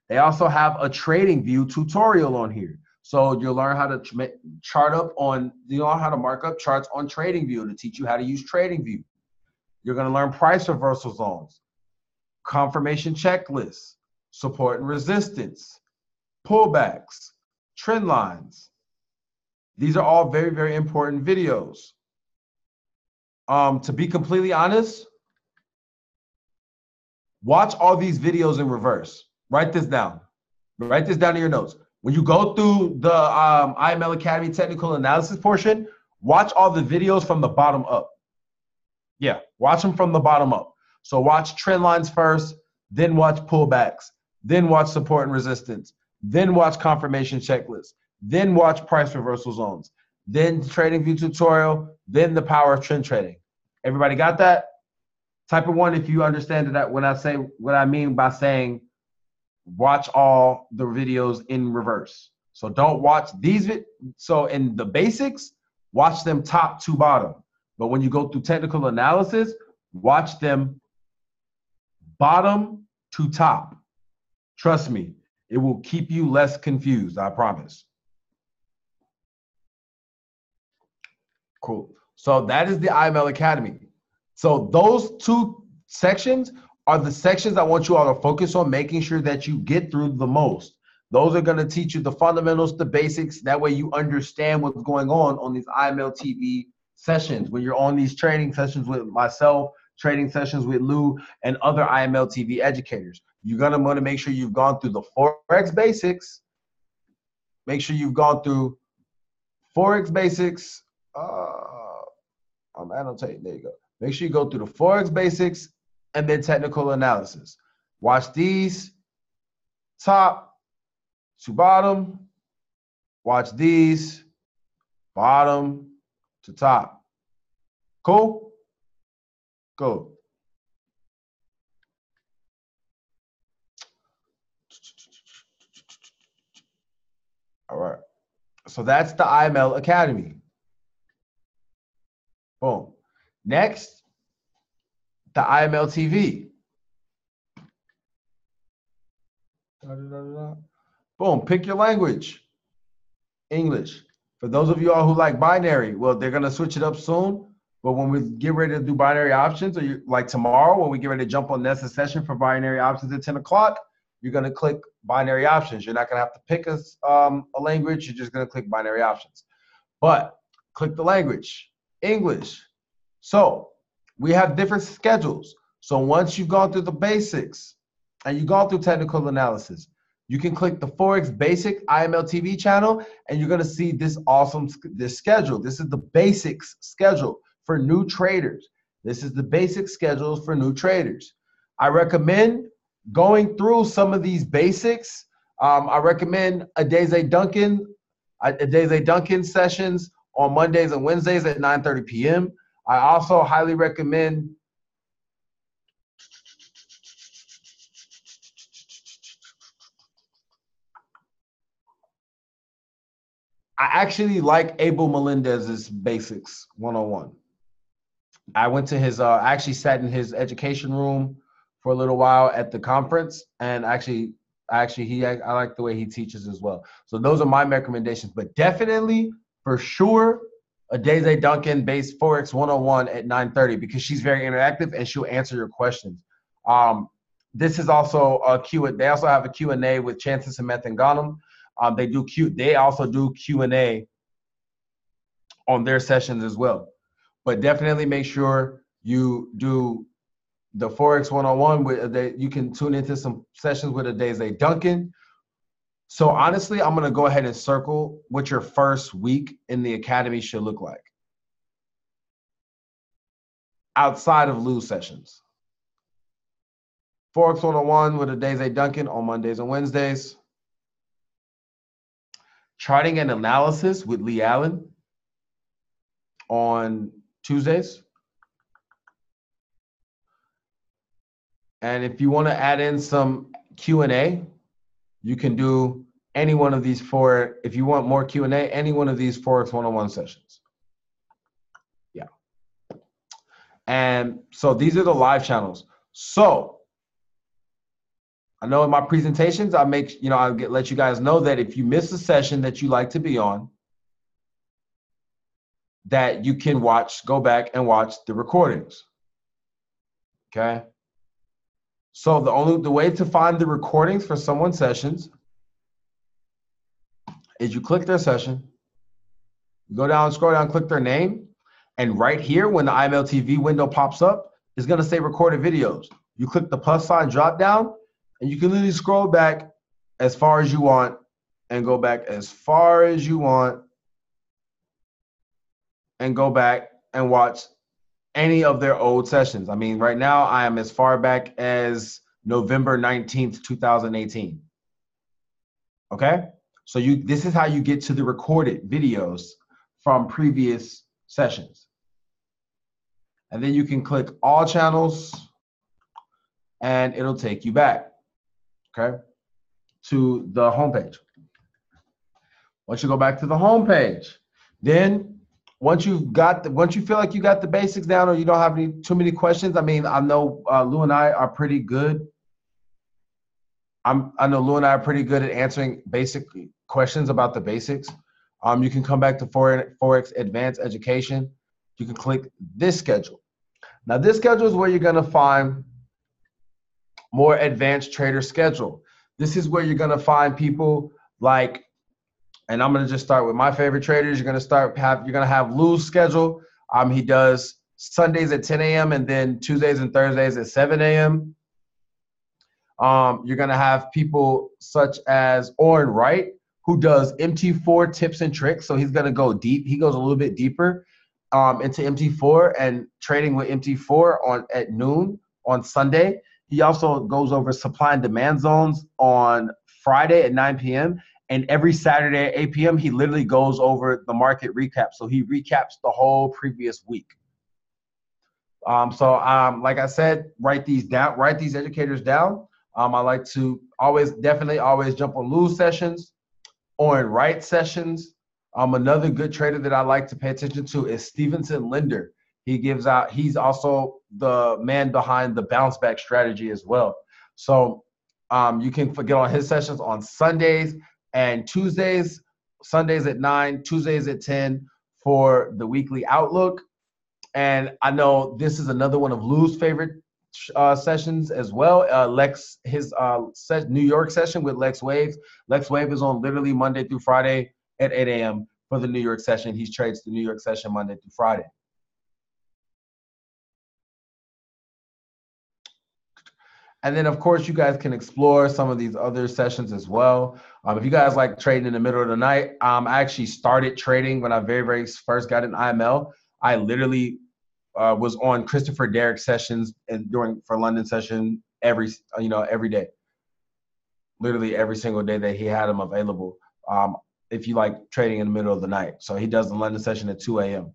They also have a trading view tutorial on here. So you'll learn how to learn how to mark up charts on trading view to teach you how to use trading view. You're gonna learn price reversal zones, confirmation checklists, support and resistance, pullbacks, trend lines. These are all very, very important videos. To be completely honest, watch all these videos in reverse. Write this down. Write this down in your notes. When you go through the IML Academy technical analysis portion, watch all the videos from the bottom up. Yeah, watch them from the bottom up. So watch trend lines first, then watch pullbacks, then watch support and resistance, then watch confirmation checklists, then watch price reversal zones, then trading view tutorial, then the power of trend trading. Everybody got that? Type of 1 if you understand that when I say what I mean by saying watch all the videos in reverse. So don't watch these. So in the basics, watch them top to bottom. But when you go through technical analysis, watch them bottom to top. Trust me, it will keep you less confused, I promise. Cool. So that is the IML Academy. So those 2 sections are the sections I want you all to focus on, making sure that you get through the most. Those are going to teach you the fundamentals, the basics. That way you understand what's going on these IML TV sessions. When you're on these training sessions with myself, trading sessions with Lou, and other IML TV educators. You're going to want to make sure you've gone through the Forex basics. Make sure you've gone through Forex basics. I'm annotating. There you go. Make sure you go through the Forex basics and then technical analysis. Watch these top to bottom. Watch these bottom to top. Cool? Cool. All right. So that's the IML Academy. Boom. Next, the IML TV. Boom. Pick your language. English. For those of you all who like binary, well, they're going to switch it up soon. But when we get ready to do binary options, or like tomorrow, when we get ready to jump on Nessa's session for binary options at 10 o'clock, you're going to click binary options. You're not going to have to pick a language. You're just going to click binary options. But click the language. English. So we have different schedules. So once you've gone through the basics and you've gone through technical analysis, you can click the Forex Basic IML TV channel, and you're gonna see this awesome this schedule. This is the basics schedule for new traders. This is the basic schedules for new traders. I recommend going through some of these basics. I recommend Adeze Duncan sessions on Mondays and Wednesdays at 9:30 p.m. I also highly recommend I actually like Abel Melendez's Basics 101. I went to his, I actually sat in his education room for a little while at the conference, and I like the way he teaches as well. So those are my recommendations, but definitely, for sure, Adeze Duncan based Forex 101 at 9:30 because she's very interactive and she'll answer your questions. This is also a Q&A. They also have a Q&A with Chances and Methanganum. They also do Q&A on their sessions as well. But definitely make sure you do the Forex 101 you can tune into some sessions with Adeze Duncan. So honestly, I'm gonna go ahead and circle what your first week in the academy should look like. Outside of Lou's sessions. Forex 101 with Adeze Duncan on Mondays and Wednesdays. Charting and analysis with Lee Allen on Tuesdays. And if you want to add in some Q&A, you can do any one of these four. If you want more Q&A, any one of these Forex 101 sessions. Yeah. And so these are the live channels. So I know in my presentations, I'll let you guys know that if you miss a session that you like to be on, that you can go back and watch the recordings. Okay. So the way to find the recordings for someone's sessions is you click their session, you go down, scroll down, click their name, and right here when the IML TV window pops up, it's gonna say recorded videos. You click the plus sign drop down, and you can literally scroll back as far as you want and go back as far as you want and go back and watch any of their old sessions. I mean, right now I am as far back as November 19th, 2018. Okay? So this is how you get to the recorded videos from previous sessions. And then you can click all channels and it'll take you back, okay, to the homepage. Once you go back to the homepage, then once you feel like you got the basics down or you don't have too many questions, I mean, I know Lou and I are pretty good. I know Lou and I are pretty good at answering basic questions about the basics. You can come back to Forex Advanced Education. You can click this schedule. Now, this schedule is where you're going to find more advanced trader schedule. This is where you're going to find people like, and I'm going to just start with my favorite traders. You're going to have Lou's schedule. He does Sundays at 10 a.m. and then Tuesdays and Thursdays at 7 a.m. You're going to have people such as Oren Wright, who does MT4 tips and tricks. So he's going to go deep. He goes a little bit deeper into MT4 and trading with MT4 at noon on Sunday. He also goes over supply and demand zones on Friday at 9 p.m. And every Saturday at 8 p.m., he literally goes over the market recap. So he recaps the whole previous week. Like I said, write these educators down. I like to definitely always jump on Lou's sessions, Oren Wright sessions. Another good trader that I like to pay attention to is Stevenson Linder. He's also the man behind the bounce back strategy as well. So you can get on his sessions on Sundays and Tuesdays, Sundays at 9, Tuesdays at 10 for the weekly outlook. And I know this is another one of Lou's favorite sessions as well. His New York session with Lex Waves. Lex Wave is on literally Monday through Friday at 8 a.m. for the New York session. He trades the New York session Monday through Friday. And then, of course, you guys can explore some of these other sessions as well. If you guys like trading in the middle of the night, I actually started trading when I very first got in IML. I literally was on Christopher Derrick sessions and for London session every day. Literally every single day that he had them available. If you like trading in the middle of the night. So he does the London session at 2 a.m.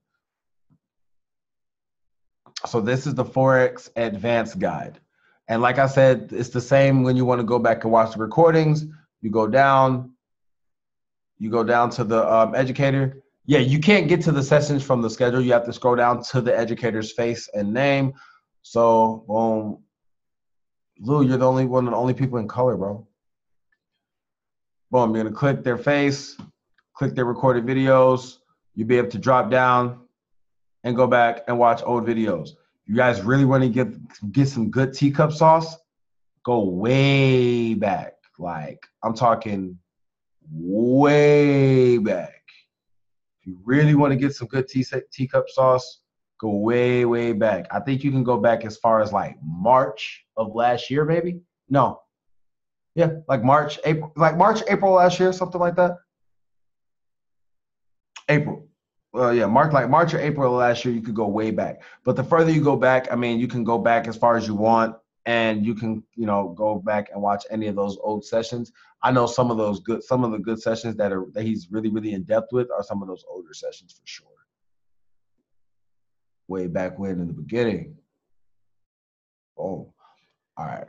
So this is the Forex Advanced Guide. And like I said, it's the same when you want to go back and watch the recordings. You go down to the educator. Yeah, you can't get to the sessions from the schedule. You have to scroll down to the educator's face and name. So, boom. Lou, you're the only people in color, bro. Boom, you're going to click their face, click their recorded videos. You'll be able to drop down and go back and watch old videos. You guys really want to get some good teacup sauce? Go way back. Like, I'm talking way back. If you really want to get some good teacup sauce, go way back. I think you can go back as far as like March of last year, maybe? No. Yeah, like March, April last year, something like that. April. March or April of last year, you could go way back. But the further you go back, I mean, you can go back as far as you want, and you can, go back and watch any of those old sessions. I know some of the good sessions that he's really in depth with are some of those older sessions for sure. Way back when in the beginning. Oh, all right.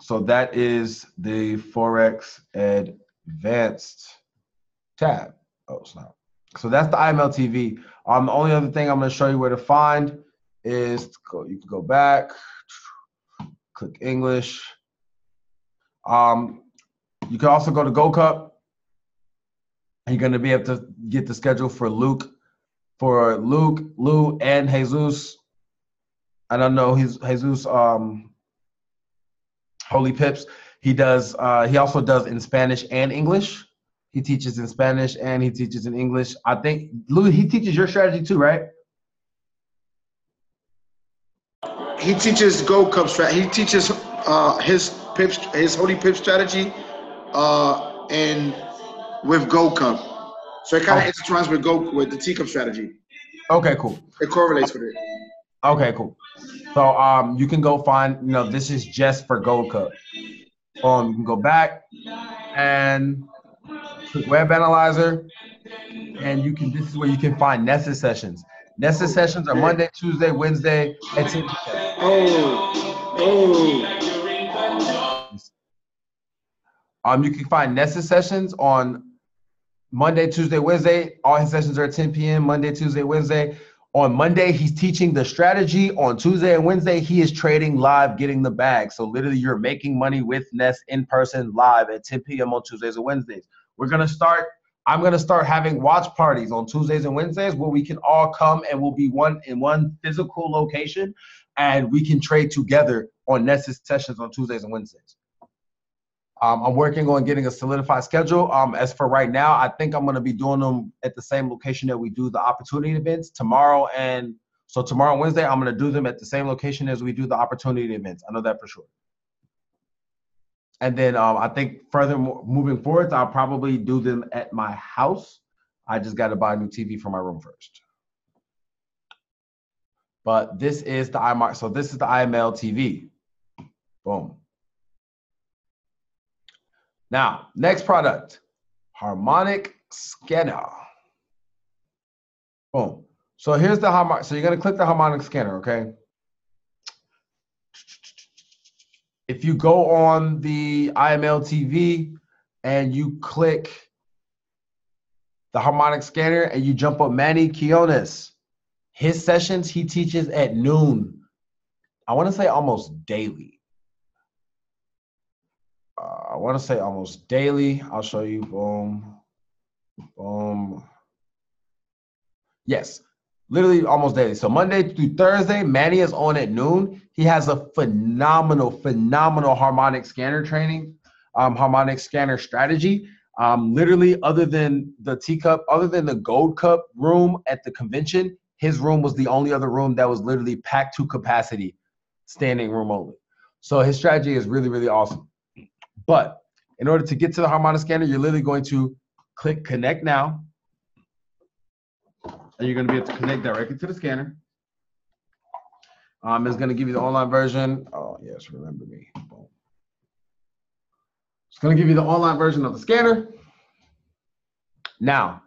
So that is the Forex Advanced tab. Oh, it's not. So that's the IML TV. The only other thing I'm going to show you where to find is you can go back, click English. You can also go to Gold Cup. You're going to be able to get the schedule for Luke, Lou, and Jesus. I don't know Jesus Holy Pips. He also does in Spanish and English. He teaches in Spanish and he teaches in English. I think, Lou, he teaches your strategy too, right? He teaches Gold Cup strategy. He teaches his Holy Pip strategy and with Gold Cup. So it kind of intertwines with the Teacup strategy. Okay, cool. It correlates with it. Okay, cool. So you can go find, this is just for Gold Cup. You can go back and click Web Analyzer, and this is where you can find nested sessions. Nested sessions are Monday, Tuesday, Wednesday at 10 p.m. You can find nested sessions on Monday, Tuesday, Wednesday. All his sessions are at 10 p.m. Monday, Tuesday, Wednesday. On Monday, he's teaching the strategy. On Tuesday and Wednesday, he is trading live, getting the bag. So literally, you're making money with Ness in person live at 10 p.m. on Tuesdays and Wednesdays. I'm going to start having watch parties on Tuesdays and Wednesdays where we can all come and we'll be in one physical location and we can trade together on Ness's sessions on Tuesdays and Wednesdays. I'm working on getting a solidified schedule. As for right now, I think I'm going to be doing them at the same location that we do the opportunity events tomorrow. And so tomorrow, Wednesday, I'm going to do them at the same location as we do the opportunity events. I know that for sure. And then I think moving forward, I'll probably do them at my house. I just got to buy a new TV for my room first. But this is the IML. So this is the IML TV. Boom. Now, next product, Harmonic Scanner. Boom. So here's the Harmonic. So you're going to click the Harmonic Scanner, okay? If you go on the IML TV and you click the Harmonic Scanner and you jump up Manny Quiones, his sessions he teaches at noon. I want to say almost daily. I'll show you. Boom. Boom. Yes, literally almost daily. So Monday through Thursday, Manny is on at noon. He has a phenomenal harmonic scanner training, harmonic scanner strategy. Literally, other than the Gold Cup room at the convention, his room was the only other room that was literally packed to capacity, standing room only. So his strategy is really, really awesome. But in order to get to the harmonic scanner, you're literally going to click connect now. And you're going to be able to connect directly to the scanner. It's going to give you the online version. Oh, yes, remember me. Boom. It's going to give you the online version of the scanner. Now,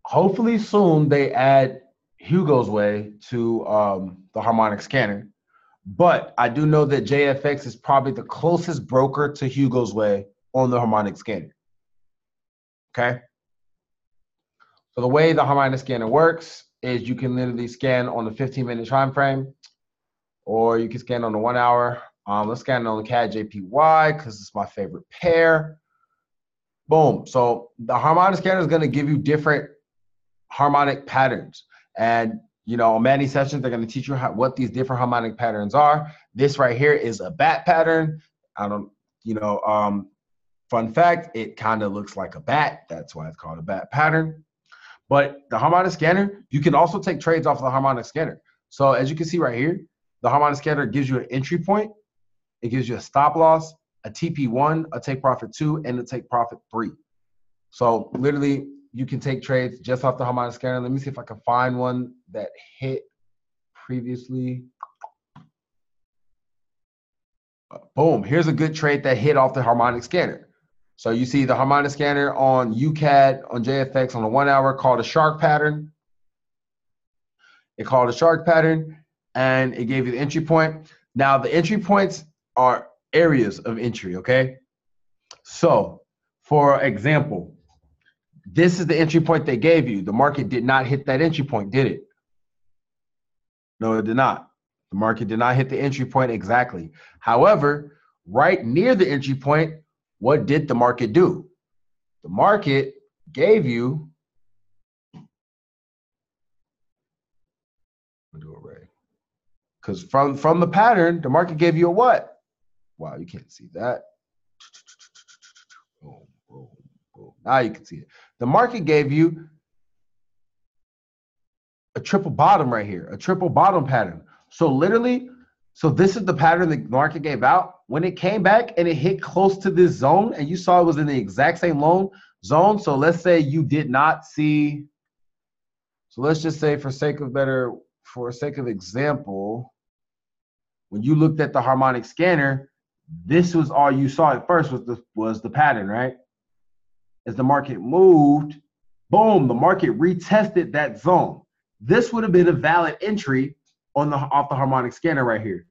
hopefully soon they add Hugo's Way to the harmonic scanner. But I do know that JFX is probably the closest broker to Hugo's Way on the harmonic scanner. Okay? So the way the harmonic scanner works is you can literally scan on the 15-minute time frame, or you can scan on the 1 hour. Let's scan on the CAD JPY because it's my favorite pair. Boom. So the harmonic scanner is going to give you different harmonic patterns. And, you know, on Manny sessions, they're going to teach you what these different harmonic patterns are. This right here is a bat pattern. Fun fact, it kind of looks like a bat. That's why it's called a bat pattern. But the harmonic scanner, you can also take trades off of the harmonic scanner. So as you can see right here, the harmonic scanner gives you an entry point. It gives you a stop loss, a TP1, a take profit 2, and a take profit 3. So literally, you can take trades just off the harmonic scanner. Let me see if I can find one that hit previously. Boom, here's a good trade that hit off the harmonic scanner. So you see the harmonic scanner on UCAD, on JFX, on the 1 hour called a shark pattern. It called a shark pattern, and it gave you the entry point. Now, the entry points are areas of entry, okay? So, for example, this is the entry point they gave you. The market did not hit that entry point, did it? No, it did not. The market did not hit the entry point exactly. However, right near the entry point, what did the market do? The market gave you, I'll do it right. Because from the pattern, the market gave you a what? Wow, you can't see that. Boom, boom, boom. Now you can see it. The market gave you a triple bottom right here, a triple bottom pattern. So literally, so this is the pattern the market gave out. When it came back and it hit close to this zone, and you saw it was in the exact same zone. So let's say you did not see. So let's just say for sake of example, when you looked at the harmonic scanner, this was all you saw at first was the pattern, right? As the market moved, boom, the market retested that zone. This would have been a valid entry off the harmonic scanner right here.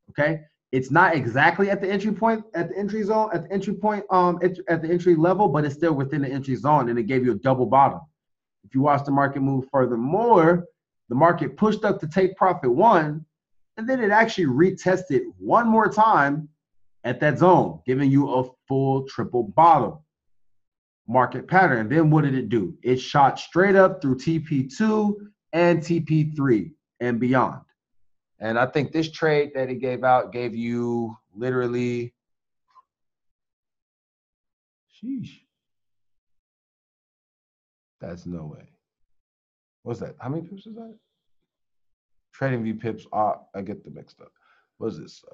Okay, it's not exactly at the entry point, at the entry zone, at the entry point, at the entry level, but it's still within the entry zone, and it gave you a double bottom. If you watch the market move furthermore, the market pushed up to take profit 1, and then it actually retested one more time at that zone, giving you a full triple bottom market pattern. Then what did it do? It shot straight up through TP2 and TP3 and beyond. And I think this trade that it gave out gave you literally, sheesh. That's no way. What's that? How many pips is that? Trading View pips. I get them mixed up. What is this?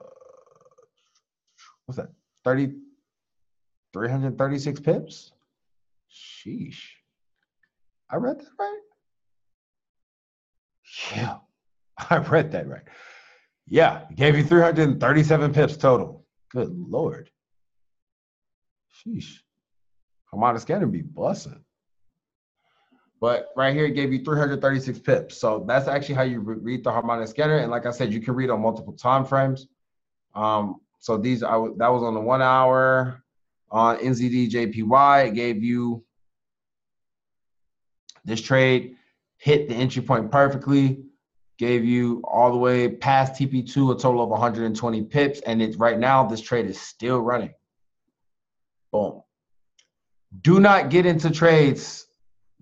What's that? 336 pips? Sheesh. I read that right? Yeah, I read that right. Yeah, it gave you 337 pips total. Good Lord. Sheesh. Harmonic scanner be busting. But right here, it gave you 336 pips. So that's actually how you read the harmonic scanner. And like I said, you can read on multiple time frames. So that was on the 1 hour on NZD JPY. It gave you this trade, hit the entry point perfectly, gave you all the way past TP2, a total of 120 pips. And right now, this trade is still running. Boom. Do not get into trades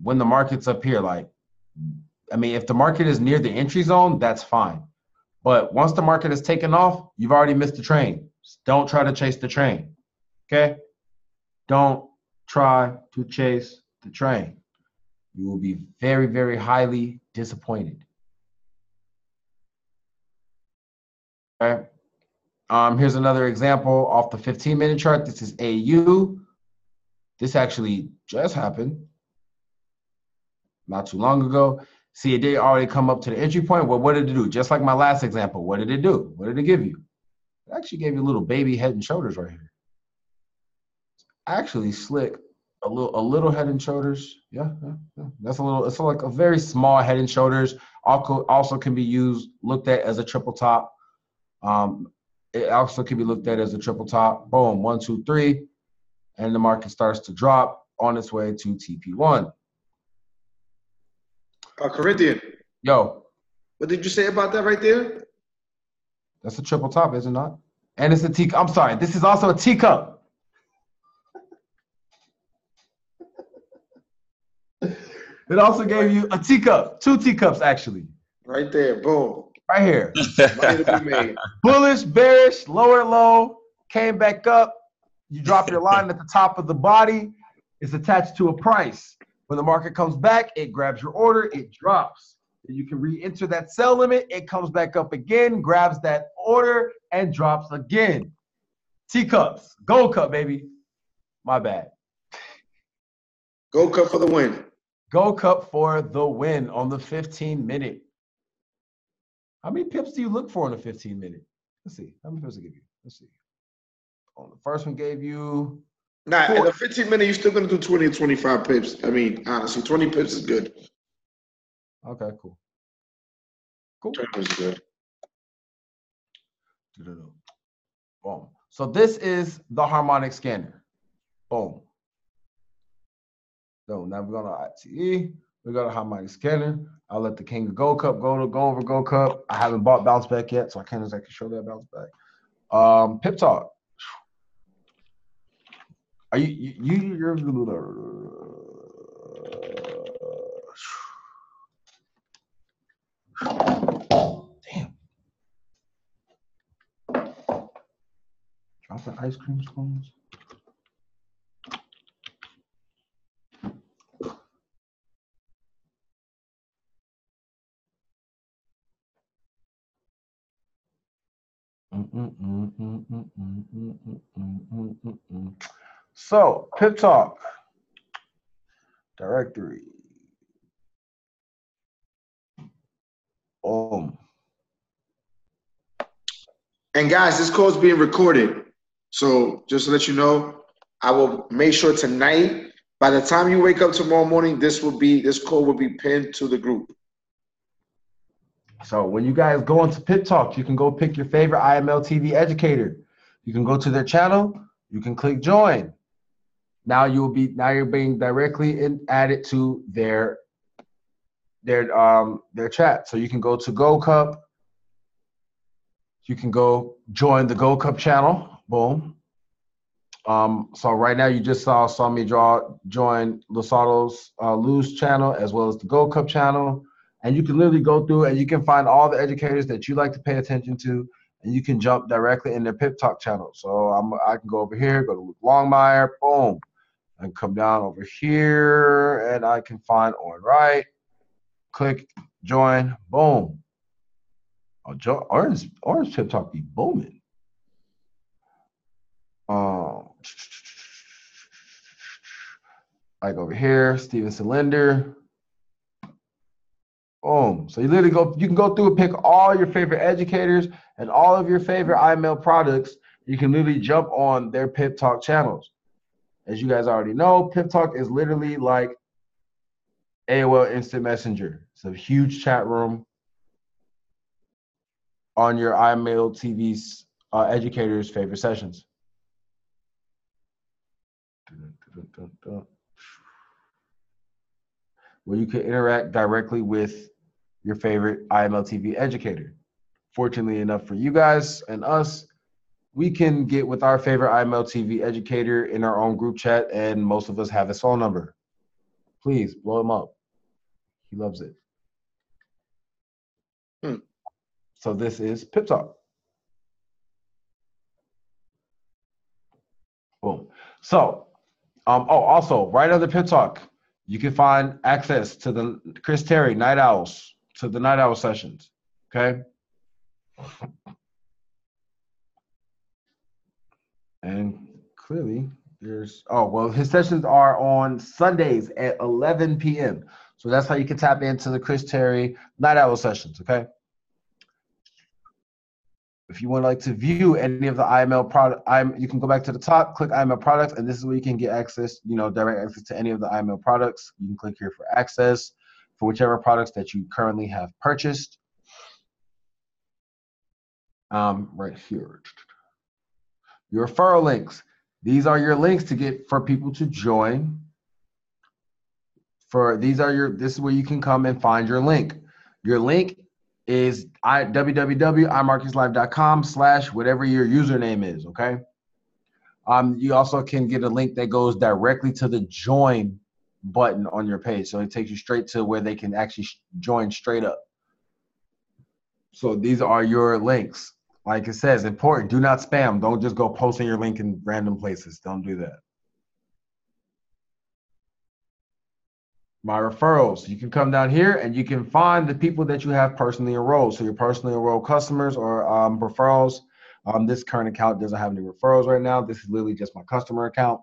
when the market's up here. If the market is near the entry zone, that's fine. But once the market has taken off, you've already missed the train. Don't try to chase the train, okay? Don't try to chase the train. You will be very, very highly disappointed. Okay. Here's another example off the 15-minute chart. This is AU. This actually just happened not too long ago. See, it did already come up to the entry point. Well, what did it do? Just like my last example, what did it do? What did it give you? It actually gave you a little baby Head and Shoulders right here. Actually slick, a little Head and Shoulders. Yeah. That's a little, it's like a very small Head and Shoulders. Also can be looked at as a triple top. It also can be looked at as a triple top. Boom, 1, 2, 3. And the market starts to drop on its way to TP1. Corinthian, Yo, what did you say about that right there? that's a triple top, is it not? And it's a teacup. I'm sorry, this is also a teacup. It also gave you a teacup, 2 teacups actually. Right there, boom. Right here. Money to be made. Bullish, bearish, lower low, came back up. You drop your line at the top of the body. It's attached to a price. When the market comes back, it grabs your order, it drops. Then you can re-enter that sell limit. It comes back up again, grabs that order, and drops again. Teacups, gold cup, baby. My bad. Gold cup for the win. Gold cup for the win on the 15-minute. How many pips do you look for in a 15-minute? Let's see. How many pips did it give you? Let's see. On the first one gave you. Nah, 4. in the 15-minute, you're still going to do 20 or 25 pips. I mean, honestly, 20 pips is good. Okay, cool. Cool. 20 pips is good. Boom. So this is the harmonic scanner. Boom. So now we're going to ITE. We got a harmonic scanner. I'll let the king of gold cup go over gold cup. I haven't bought bounce back yet, so I can't exactly show that bounce back. Pip talk. Are you're damn. Drop the ice cream scones. So, Pip Talk directory. And guys, this call is being recorded. So just to let you know, I will make sure tonight, by the time you wake up tomorrow morning, this call will be pinned to the group. So when you guys go into Pip Talk, you can go pick your favorite IML TV educator. You can go to their channel. You can click join. Now you're being directly added to their chat. So you can go to Gold Cup. You can go join the Gold Cup channel. Boom. So right now you just saw me join Losato's Lou's channel as well as the Gold Cup channel. And you can literally go through and you can find all the educators that you like to pay attention to, and you can jump directly in their Pip Talk channel. So I can go over here, go to Luke Longmire, boom, and come down over here, and I can find On Right, click join, boom. Oh, Orange Pip Talk be booming. Like over here, Steven Cylinder. Boom. So you can go through and pick all your favorite educators and all of your favorite IML products. You can literally jump on their Pip Talk channels. As you guys already know, Pip Talk is literally like AOL Instant Messenger. It's a huge chat room on your IML TV's educators' favorite sessions. Where you can interact directly with your favorite IML TV educator. Fortunately enough for you guys and us, we can get with our favorite IML TV educator in our own group chat, and most of us have his phone number. Please blow him up. He loves it. So this is Pip Talk. Boom. So, also right under Pip Talk, you can find access to the Chris Terry Night Owls, to the Night Owl sessions. Okay. clearly there's, oh, well, his sessions are on Sundays at 11 p.m. So that's how you can tap into the Chris Terry night owl sessions, okay? If you would like to view any of the IML product, you can go back to the top, click IML products, and this is where you can get access, direct access to any of the IML products. You can click here for access for whichever products that you currently have purchased. Right here. Your referral links. These are your links to get for people to join. This is where you can come and find your link. Your link is www.imarcuslive.com/ whatever your username is, okay? You also can get a link that goes directly to the join button on your page. So it takes you straight to where they can actually join straight up. So these are your links. Like it says, important, do not spam. Don't just go posting your link in random places. Don't do that. My referrals, you can come down here and you can find the people that you have personally enrolled. So your personally enrolled customers or referrals. This current account doesn't have any referrals right now. This is literally just my customer account.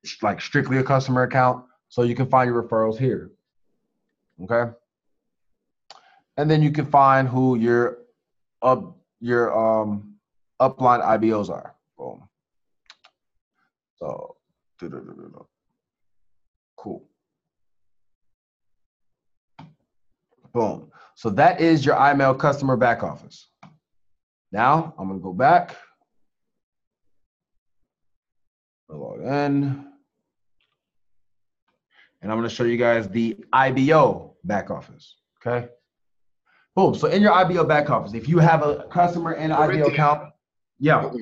It's like strictly a customer account. So you can find your referrals here, okay? And then you can find who your upline IBOs are. Boom. So, cool. Boom. So that is your IML customer back office. Now I'm going to go back. Log in. And I'm going to show you guys the IBO back office. Okay. Boom. So in your IBO back office, if you have a customer and an IBO account, yeah.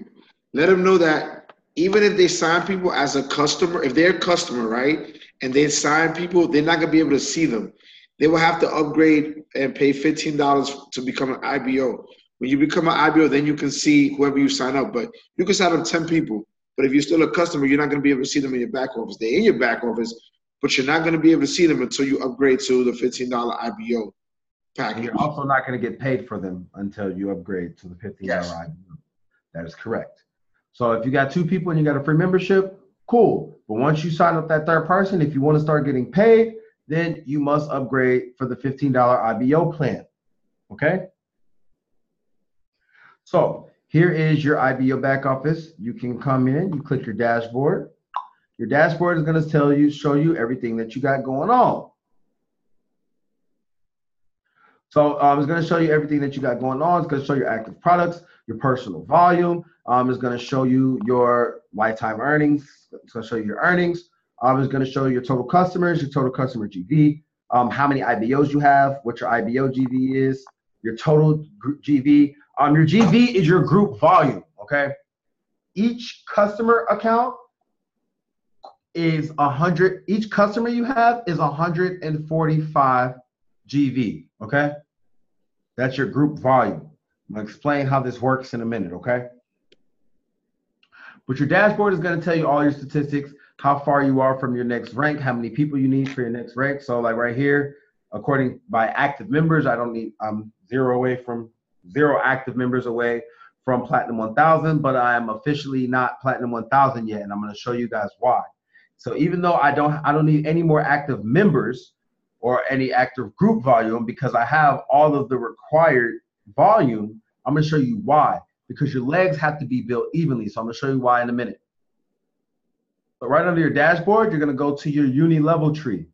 Let them know that even if they sign people as a customer, if they're a customer, right, and they sign people, they're not going to be able to see them. They will have to upgrade and pay $15 to become an IBO. When you become an IBO, then you can see whoever you sign up. But you can sign up 10 people. But if you're still a customer, you're not going to be able to see them in your back office. They're in your back office, but you're not going to be able to see them until you upgrade to the $15 IBO package. And you're also not going to get paid for them until you upgrade to the $15 Yes. IBO. That is correct. So if you got 2 people and you got a free membership, cool. But once you sign up that third person, if you want to start getting paid, then you must upgrade for the $15 IBO plan. Okay? So here is your IBO back office. You can come in, you click your dashboard. Your dashboard is going to show you everything that you got going on. So it's going to show you everything that you got going on. It's going to show your active products, your personal volume. It's going to show you your lifetime earnings. It's going to show you your earnings. It's going to show you your total customers, your total customer GV, how many IBOs you have, what your IBO GV is, your total GV. Your GV is your group volume, okay? Each customer account is 100. Each customer you have is 145 GV, okay? That's your group volume. I'm going to explain how this works in a minute, okay? But your dashboard is going to tell you all your statistics, how far you are from your next rank, how many people you need for your next rank. So like right here, according by active members, I'm 0 active members away from Platinum 1000, but I am officially not Platinum 1000 yet, and I'm going to show you guys why. So even though I don't need any more active members or any active group volume because I have all of the required volume, I'm going to show you why. Because your legs have to be built evenly. So I'm going to show you why in a minute. So right under your dashboard, you're going to go to your uni level tree.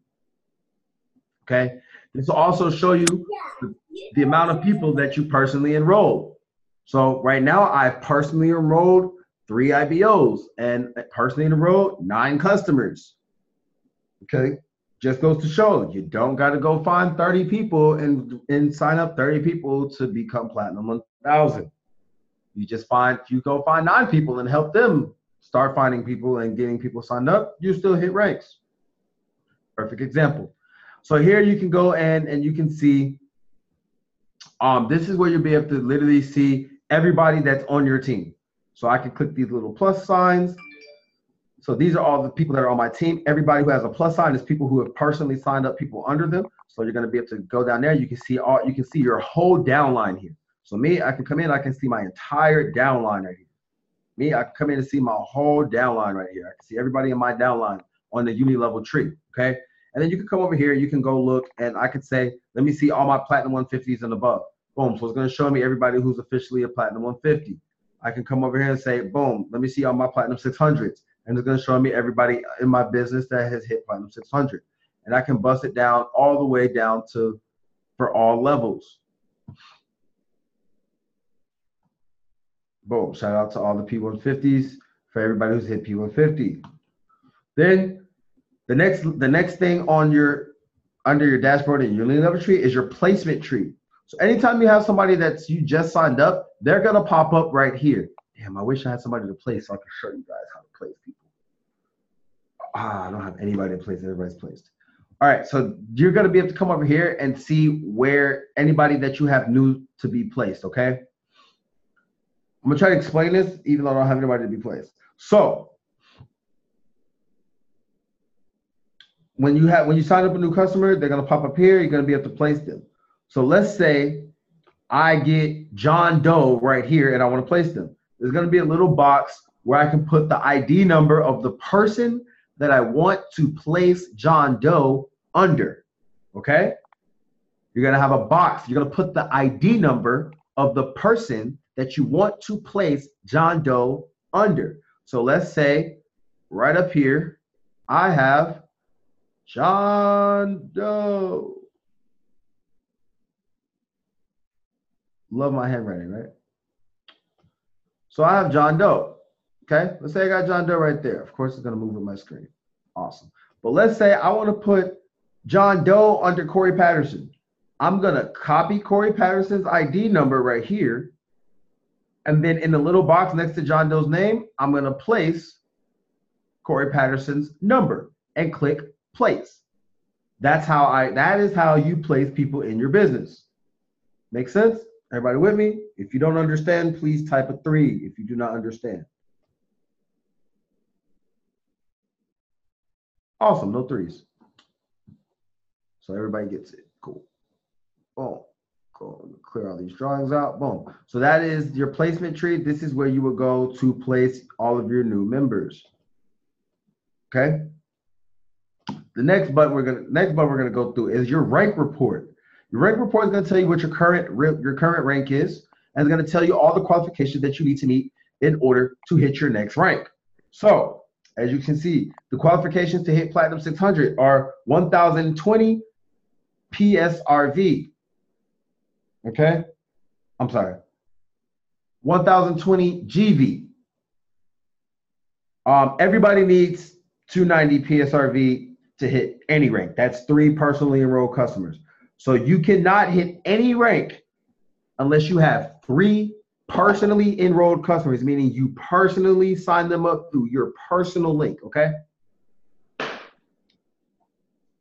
Okay. This will also show you the amount of people that you personally enrolled. So right now I've personally enrolled 3 IBOs and personally enrolled 9 customers. Okay. Just goes to show you don't got to go find 30 people and sign up 30 people to become Platinum 1000. You go find 9 people and help them start finding people and getting people signed up, you still hit ranks. Perfect example. So here you can go and you can see, this is where you'll be able to literally see everybody that's on your team. So I can click these little plus signs. So these are all the people that are on my team. Everybody who has a plus sign is people who have personally signed up people under them. So you're going to be able to go down there. You can see your whole downline here. So me, I can come in, I can see my entire downline right here. me, I come in and see my whole downline right here. I can see everybody in my downline on the uni level tree, okay? And then you can come over here, you can go look, and I could say, let me see all my Platinum 150s and above. Boom, so it's gonna show me everybody who's officially a Platinum 150. I can come over here and say, boom, let me see all my Platinum 600s. And it's gonna show me everybody in my business that has hit Platinum 600. And I can bust it down all the way down to for all levels. Boom, shout out to all the P150s for everybody who's hit P150. Then the next thing on your under your dashboard and your level tree is your placement tree. So anytime you have somebody that's you just signed up, they're gonna pop up right here. Damn, I wish I had somebody to place so I could show you guys how to place people. I don't have anybody to place, everybody's placed. All right, so you're gonna be able to come over here and see where anybody that you have new to be placed, okay? I'm gonna try to explain this even though I don't have anybody to be placed. So when you sign up a new customer, they're gonna pop up here, you're gonna be able to place them. So let's say I get John Doe right here and I want to place them. There's going to be a little box where I can put the ID number of the person that I want to place John Doe under, okay? You're going to have a box. You're going to put the ID number of the person that you want to place John Doe under. So let's say right up here, I have John Doe. Love my handwriting, right? So I have John Doe, okay? Let's say I got John Doe right there. Of course, it's gonna move with my screen. Awesome. But let's say I wanna put John Doe under Corey Patterson. I'm gonna copy Corey Patterson's ID number right here. And then in the little box next to John Doe's name, I'm gonna place Corey Patterson's number and click place. That is how you place people in your business. Make sense? Everybody with me? If you don't understand, please type a 3 if you do not understand. Awesome, no 3s. So everybody gets it. Cool. Boom. Cool. Clear all these drawings out. Boom. So that is your placement tree. This is where you would go to place all of your new members. Okay. The next button we're gonna go through is your rank report. Your rank report is going to tell you what your current rank is, and it's going to tell you all the qualifications that you need to meet in order to hit your next rank. So, as you can see, the qualifications to hit Platinum 600 are 1,020 PSRV. Okay? I'm sorry. 1,020 GV. Everybody needs 290 PSRV to hit any rank. That's 3 personally enrolled customers. So you cannot hit any rank unless you have 3 personally enrolled customers, meaning you personally sign them up through your personal link, okay?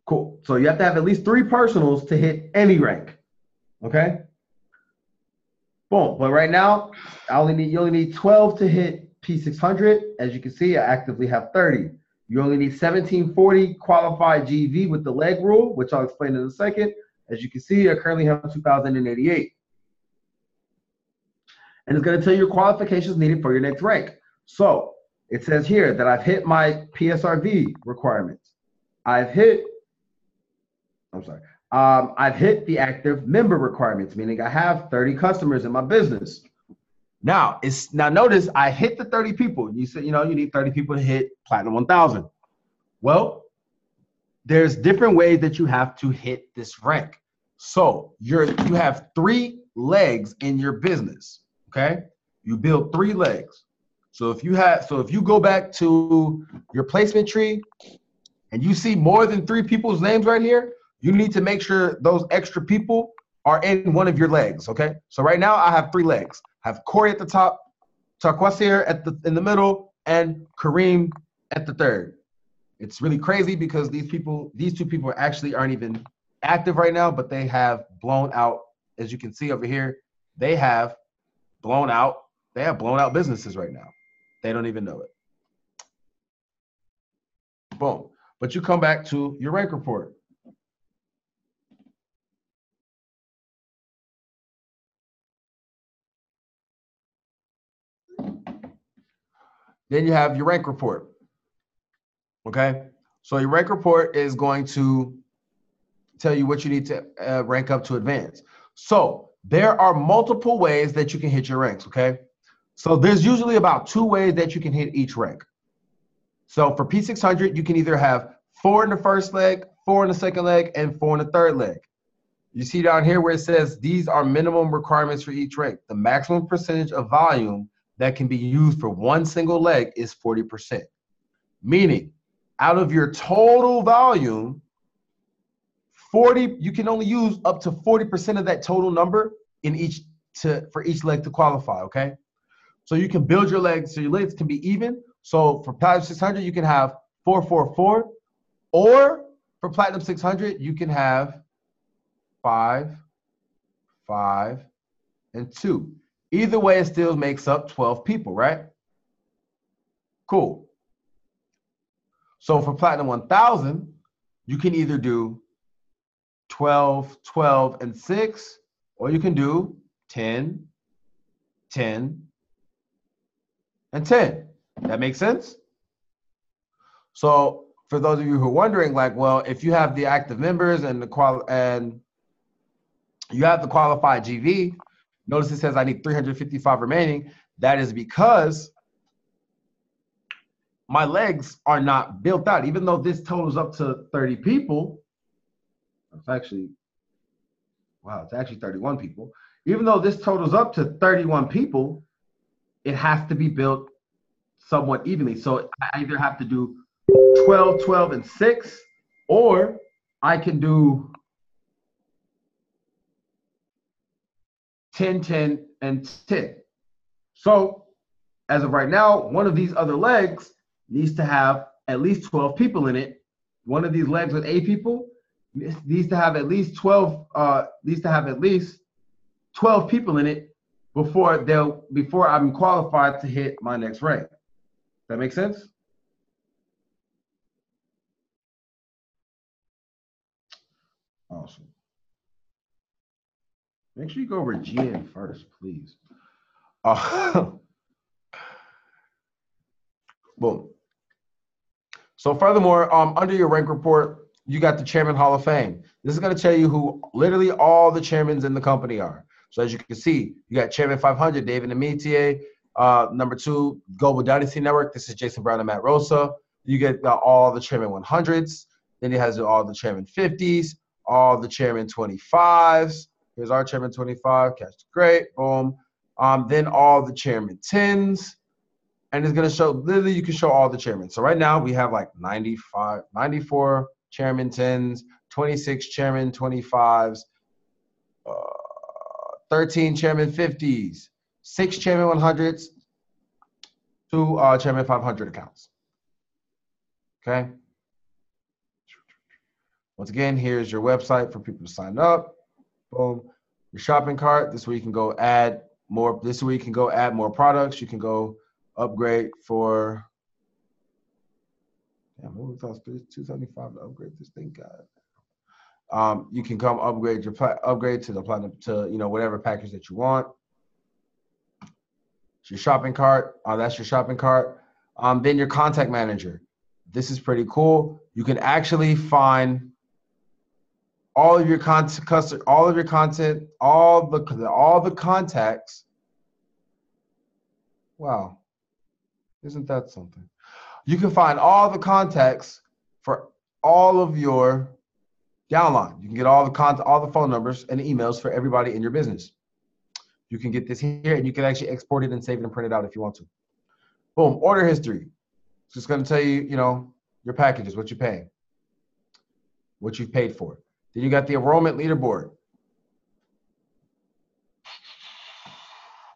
Cool. So you have to have at least 3 personals to hit any rank, okay? Boom. But right now, you only need 12 to hit P600. As you can see, I actively have 30. You only need 1740 qualified GV with the leg rule, which I'll explain in a second. As you can see, I currently have 2,088. And it's going to tell you your qualifications needed for your next rank. So it says here that I've hit my PSRV requirements. I've hit the active member requirements, meaning I have 30 customers in my business. Now notice I hit the 30 people. You said, you need 30 people to hit Platinum 1000. Well, there's different ways that you have to hit this rank. So you have 3 legs in your business, okay? You build 3 legs. So if you go back to your placement tree and you see more than 3 people's names right here, you need to make sure those extra people are in one of your legs, okay? So right now I have 3 legs. I have Corey at the top, Tarquasir in the middle, and Kareem at the third. It's really crazy because these 2 people actually aren't even active right now, but they have blown out, as you can see over here, they have blown out businesses right now. They don't even know it. Boom. But you come back to your rank report. Then you have your rank report. Okay, so your rank report is going to tell you what you need to rank up to advance. So there are multiple ways that you can hit your ranks. Okay, so there's usually about 2 ways that you can hit each rank. So for P600, you can either have 4 in the first leg, 4 in the second leg, and 4 in the third leg. You see down here where it says these are minimum requirements for each rank. The maximum percentage of volume that can be used for one single leg is 40%. Meaning, out of your total volume, you can only use up to 40% of that total number for each leg to qualify, okay? So you can build your legs, so your legs can be even. So for Platinum 600, you can have 4-4-4, or for Platinum 600, you can have 5, 5, and 2. Either way, it still makes up 12 people, right? Cool. So for Platinum 1000, you can either do 12, 12, and 6, or you can do 10, 10, and 10. That makes sense? So for those of you who are wondering, like, well, if you have the active members and you have the qualified GV, notice it says I need 355 remaining. That is because my legs are not built out. Even though this totals up to 30 people, it's actually 31 people. Even though this totals up to 31 people, it has to be built somewhat evenly. So I either have to do 12, 12, and 6, or I can do 10, 10, and 10. So as of right now, one of these other legs needs to have at least 12 people in it. One of these legs with 8 people needs to have at least 12 people in it before I'm qualified to hit my next rank. That make sense? Awesome. Make sure you go over GN first, please. Boom. So furthermore, under your rank report, you got the Chairman Hall of Fame. This is going to tell you who literally all the chairmans in the company are. So as you can see, you got Chairman 500, David Amitier. Number 2, Global Dynasty Network. This is Jason Brown and Matt Rosa. You get all the Chairman 100s. Then it has all the Chairman 50s, all the Chairman 25s. Here's our Chairman 25. Catch the great. Boom. Then all the Chairman 10s. And it's going to show, literally, you can show all the chairmen. So right now we have like 94 Chairman 10s, 26 Chairman 25s, 13 Chairman 50s, 6 Chairman 100s, 2 Chairman 500 accounts. Okay. Once again, here's your website for people to sign up. Boom. Your shopping cart. This is where you can go add more. This is where you can go add more products. You can go upgrade for. Damn, what was that? $275 to upgrade this thing, God. You can come upgrade to the platinum to whatever package that you want. It's your shopping cart. That's your shopping cart. Then your contact manager. This is pretty cool. You can actually find all of your content, all the contacts. Wow, isn't that something? You can find all the contacts for all of your downline. You can get all the phone numbers and emails for everybody in your business. You can get this here, and you can actually export it and save it and print it out if you want to. Boom, order history. It's just going to tell you, your packages, what you're paying, what you've paid for. Then you got the enrollment leaderboard.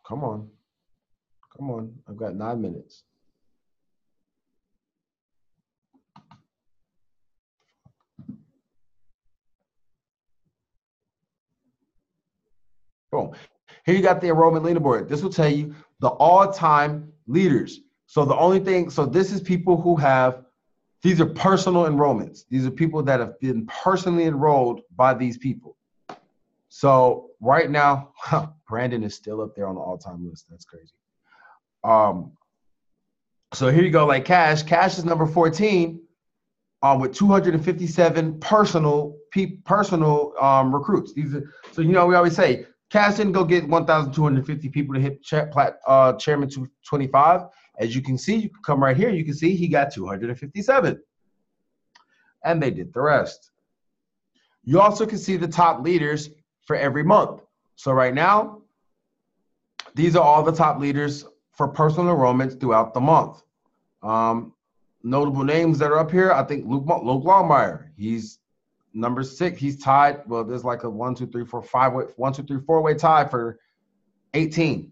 Come on. I've got 9 minutes. Boom. Here you got the enrollment leaderboard. This will tell you the all-time leaders. So this is people who these are personal enrollments. These are people that have been personally enrolled by these people. So right now, Brandon is still up there on the all-time list. That's crazy. So here you go, like Cash. Cash is number 14 with 257 personal recruits. These are, so we always say Cash didn't go get 1,250 people to hit Chairman 225. As you can see, you can come right here. You can see he got 257, and they did the rest. You also can see the top leaders for every month. So right now, these are all the top leaders for personal enrollments throughout the month. Notable names that are up here, I think Luke Longmire, he's number 6. He's tied. Well, there's like a 1, 2, 3, 4, 5-way, 1, 2, 3, 4-way tie for 18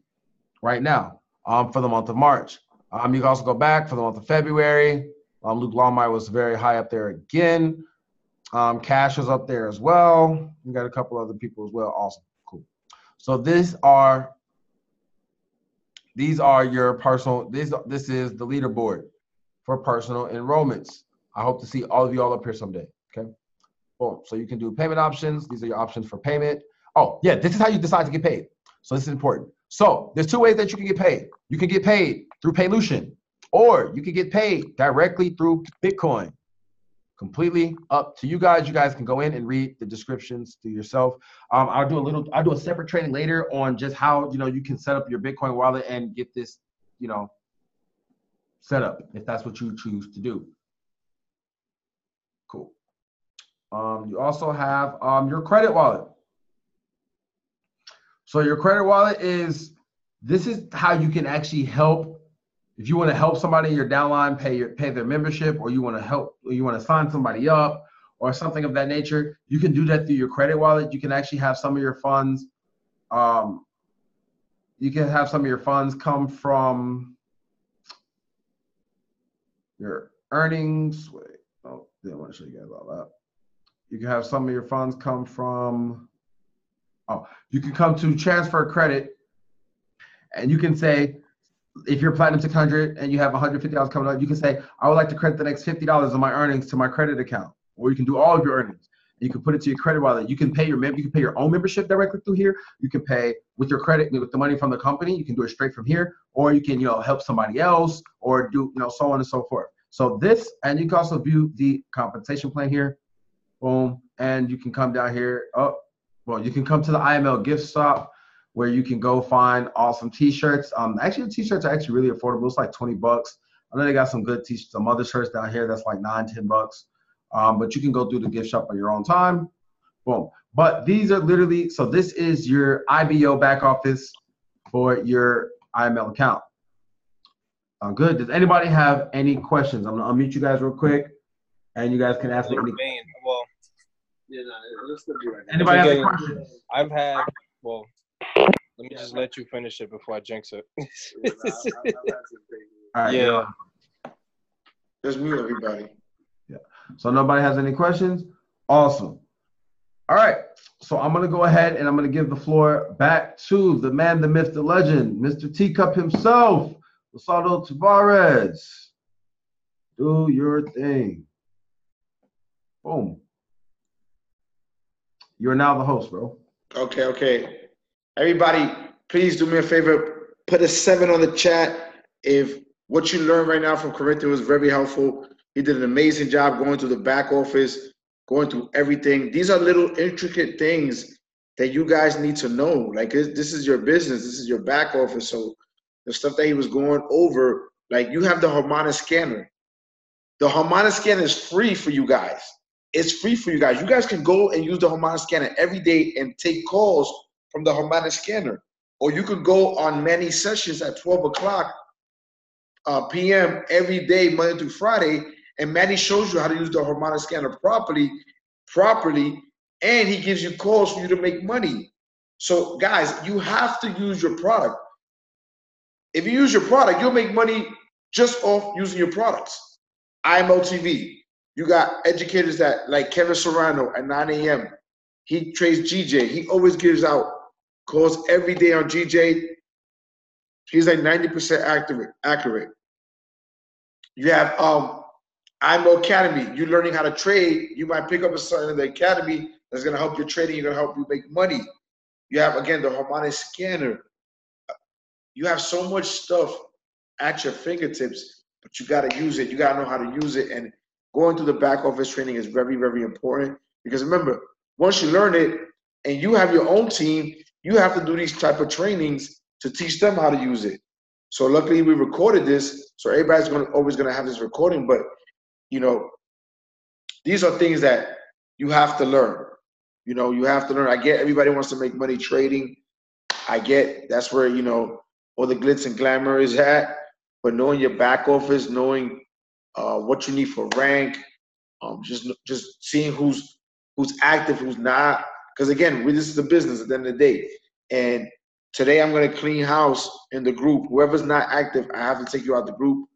right now for the month of March. You can also go back for the month of February. Luke Longmire was very high up there again. Cash is up there as well. We got a couple other people as well. Awesome. Cool. So these are your personal, this is the leaderboard for personal enrollments. I hope to see all of you all up here someday, okay? Boom. So you can do payment options. These are your options for payment. Oh, yeah, this is how you decide to get paid. So this is important. So there's 2 ways that you can get paid. You can get paid through Paylution, or you can get paid directly through Bitcoin. Completely up to you guys. You guys can go in and read the descriptions to yourself. I'll do a separate training later on just how you can set up your Bitcoin wallet and get this set up if that's what you choose to do. Cool. You also have your credit wallet. So your credit wallet this is how you can actually help. If you want to help somebody in your downline pay their membership, or you want to sign somebody up or something of that nature, you can do that through your credit wallet. You can actually have some of your funds. You can have some of your funds come from your earnings. Wait, oh, didn't want to show you guys all that. You can have some of your funds come from. You can come to transfer credit, and you can say, if you're Platinum 600 and you have $150 coming up, you can say, I would like to credit the next $50 of my earnings to my credit account. Or you can do all of your earnings. You can put it to your credit wallet. You can pay your own membership directly through here. You can pay with your credit, with the money from the company. You can do it straight from here, or you can help somebody else, or do so on and so forth. So this, and you can also view the compensation plan here. Boom, and you can come down here. You can come to the IML gift shop, where you can go find awesome t-shirts. Actually, the t-shirts are actually really affordable. It's like $20. I know they got some good t-shirts, some other shirts down here that's like $9, $10. But you can go through the gift shop on your own time. Boom. But these are literally, so this is your IBO back office for your IML account. Good. Does anybody have any questions? I'm gonna unmute you guys real quick, and you guys can ask me any. Well, let's do it right now. Anybody have any questions? I've had, let me just let you finish it before I jinx it. All right, yeah. Just mute everybody. Yeah. So nobody has any questions? Awesome. All right. So I'm going to go ahead and I'm going to give the floor back to the man, the myth, the legend, Mr. Teacup himself, Losado Tavares. Do your thing. Boom. You're now the host, bro. Okay. Everybody, please do me a favor. Put a 7 on the chat if what you learned right now from Corinthia was very helpful. He did an amazing job going through the back office, going through everything. These are little intricate things that you guys need to know. Like, this is your business. This is your back office. So the stuff that he was going over, like, you have the Harmonic scanner. The Harmonic scanner is free for you guys. It's free for you guys. You guys can go and use the Harmonic scanner every day and take calls from the Harmonic scanner. Or you could go on many sessions at 12 o'clock p.m. every day, Monday through Friday, and Manny shows you how to use the Harmonic scanner properly, and he gives you calls for you to make money. So guys, you have to use your product. If you use your product, you'll make money just off using your products. IMO TV. You got educators that, like Kevin Serrano at 9 a.m. He trades GJ. He always gives out calls every day on GJ. He's like 90% accurate. You have IMO Academy. You're learning how to trade. You might pick up a something in the academy that's going to help your trading. You're going to help you make money. You have, again, the Harmonic scanner. You have so much stuff at your fingertips. but you got to use it. You got to know how to use it. And going through the back office training is very, very important because remember, once you learn it and you have your own team, you have to do these type of trainings to teach them how to use it. So luckily we recorded this, so everybody's always gonna have this recording. But you know, these are things that you have to learn. You know, you have to learn. I get everybody wants to make money trading. I get that's where all the glitz and glamour is at. But knowing your back office, knowing what you need for rank, just seeing who's active, who's not. Because again, this is a business at the end of the day. And today I'm gonna clean house in the group. Whoever's not active, I have to take you out the group.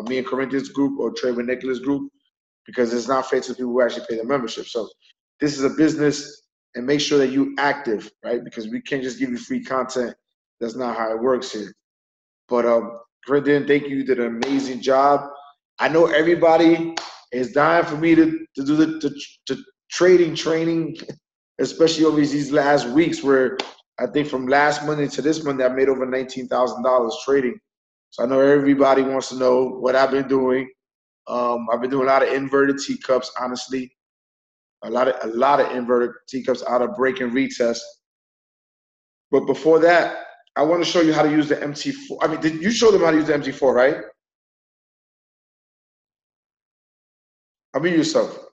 Me and Corinthians group or Trey with Nicholas group, because it's not fair to people who actually pay the membership. So this is a business, and make sure that you active, right? Because we can't just give you free content. That's not how it works here. But Corinthian, thank you. You did an amazing job. I know everybody is dying for me to do the trading training, especially over these last weeks where I think from last Monday to this Monday, I made over $19,000 trading. So I know everybody wants to know what I've been doing. I've been doing a lot of inverted teacups, honestly. A lot of inverted teacups out of break and retest. But before that, I want to show you how to use the MT4. I mean, did you show them how to use the MT4, right? I mean yourself.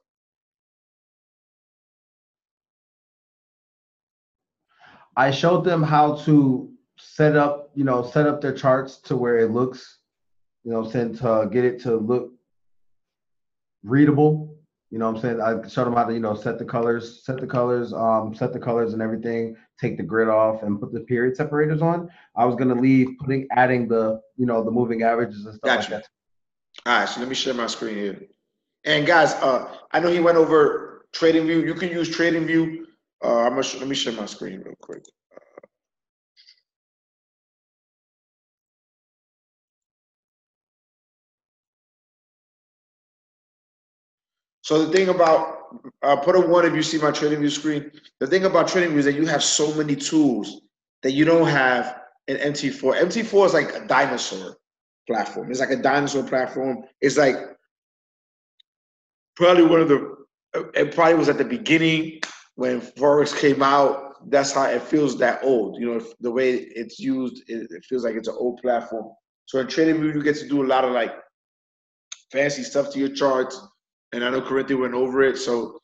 I showed them how to set up their charts to where it looks, to get it to look readable. You know what I'm saying? I showed them how to, set the colors and everything, take the grid off and put the period separators on. I was going to leave adding the, the moving averages and stuff like that. All right, so let me share my screen here. And guys, I know he went over TradingView. You can use TradingView. Let me share my screen real quick. So the thing about, put a 1 if you see my TradingView screen. The thing about TradingView is that you have so many tools that you don't have in MT4. MT4 is like a dinosaur platform. It's like a dinosaur platform. It's like probably it probably was at the beginning when Forex came out. That's how it feels that old. The way it's used, it feels like it's an old platform. So in TradingView, you get to do a lot of like fancy stuff to your charts. And I know Corinthian went over it. So,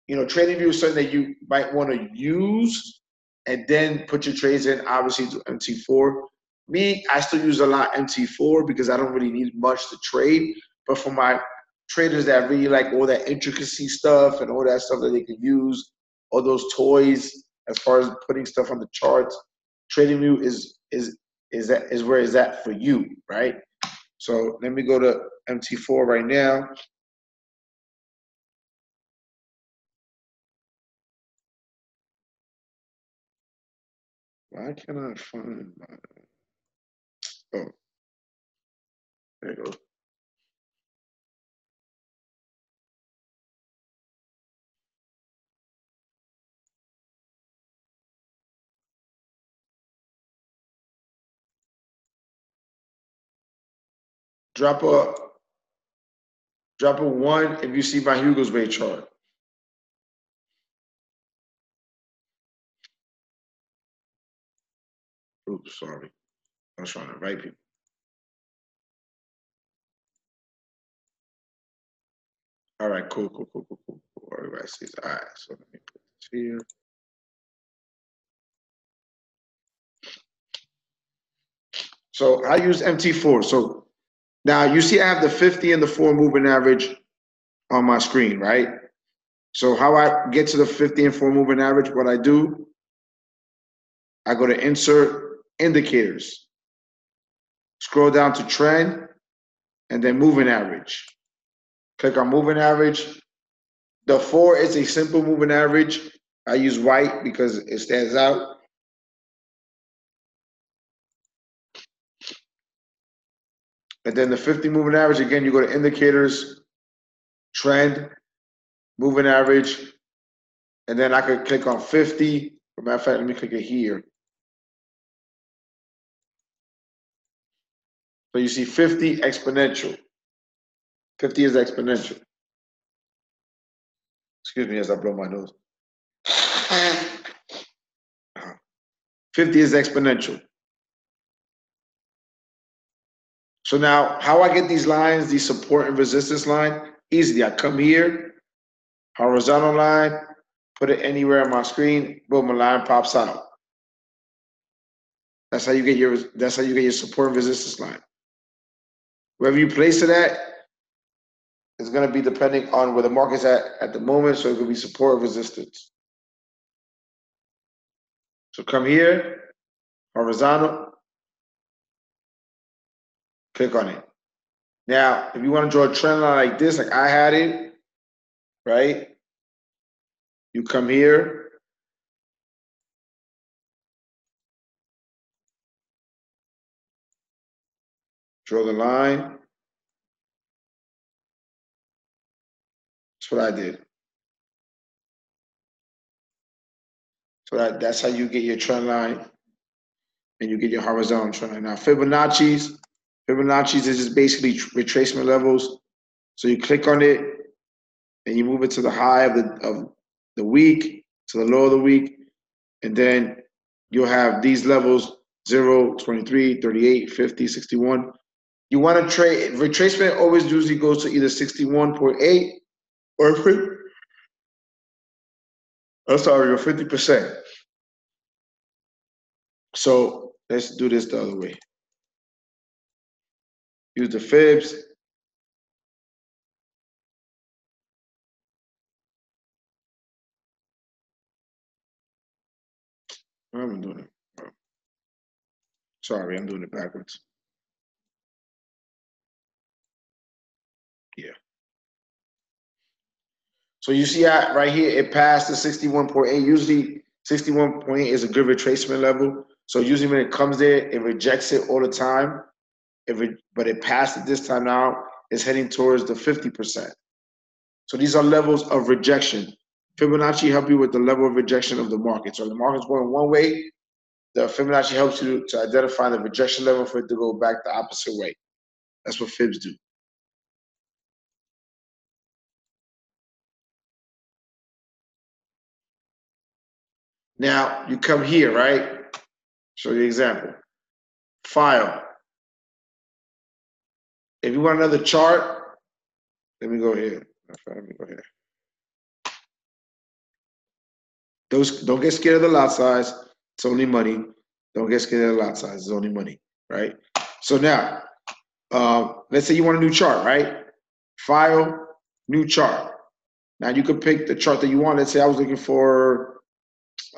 TradingView is something that you might want to use and then put your trades in, obviously, to MT4. Me, I still use a lot MT4 because I don't really need much to trade. But for my traders that really like all that intricacy stuff and all that stuff that they can use, all those toys as far as putting stuff on the charts, TradingView is where it's at for you, right? So let me go to MT4 right now. Why can't I find my... Oh, there you go. Drop a 1 if you see my Hugo's Way chart. Oops, sorry. I was trying to write people. All right, cool. Everybody sees. All right, so let me put this here. So I use MT4. So now you see I have the 50 and the 4 moving average on my screen, right? So how I get to the 50 and 4 moving average, what I do, I go to insert indicators, scroll down to trend, and then moving average. Click on moving average. The 4 is a simple moving average. I use white because it stands out. And then the 50 moving average, again, you go to indicators, trend, moving average, and then I could click on 50. As a matter of fact, let me click it here. So you see 50 exponential. 50 is exponential. Excuse me as I blow my nose. 50 is exponential. So now, how I get these lines, these support and resistance line, easily. I come here, horizontal line, put it anywhere on my screen, boom, a line pops out. That's how you get your support and resistance line. Wherever you place it at, it's gonna be depending on where the market's at the moment, so it could be support or resistance. So come here, horizontal, click on it. Now, if you want to draw a trend line like this, like I had it, right? You come here. Draw the line. That's what I did. So that's how you get your trend line and you get your horizontal trend line. Now, Fibonacci's is just basically retracement levels. So you click on it and you move it to the high of the week, to the low of the week, and then you'll have these levels 0, 23, 38, 50, 61. You want to trade, retracement always usually goes to either 61.8 or 50%. So let's do this the other way. Use the fibs. I'm doing it. Sorry, I'm doing it backwards. Yeah. So you see how right here, it passed the 61.8. Usually 61.8 is a good retracement level. So usually when it comes there, it rejects it all the time. But it passed it this time now. It's heading towards the 50%. So these are levels of rejection. Fibonacci help you with the level of rejection of the market. So if the market's going one way, the Fibonacci helps you to identify the rejection level for it to go back the opposite way. That's what fibs do. Now you come here, right? Show you an example. File. If you want another chart, let me go here. Let me go here. Don't get scared of the lot size. It's only money. Don't get scared of the lot size. It's only money, right? So now, let's say you want a new chart, right? File, new chart. Now you can pick the chart that you want. Let's say I was looking for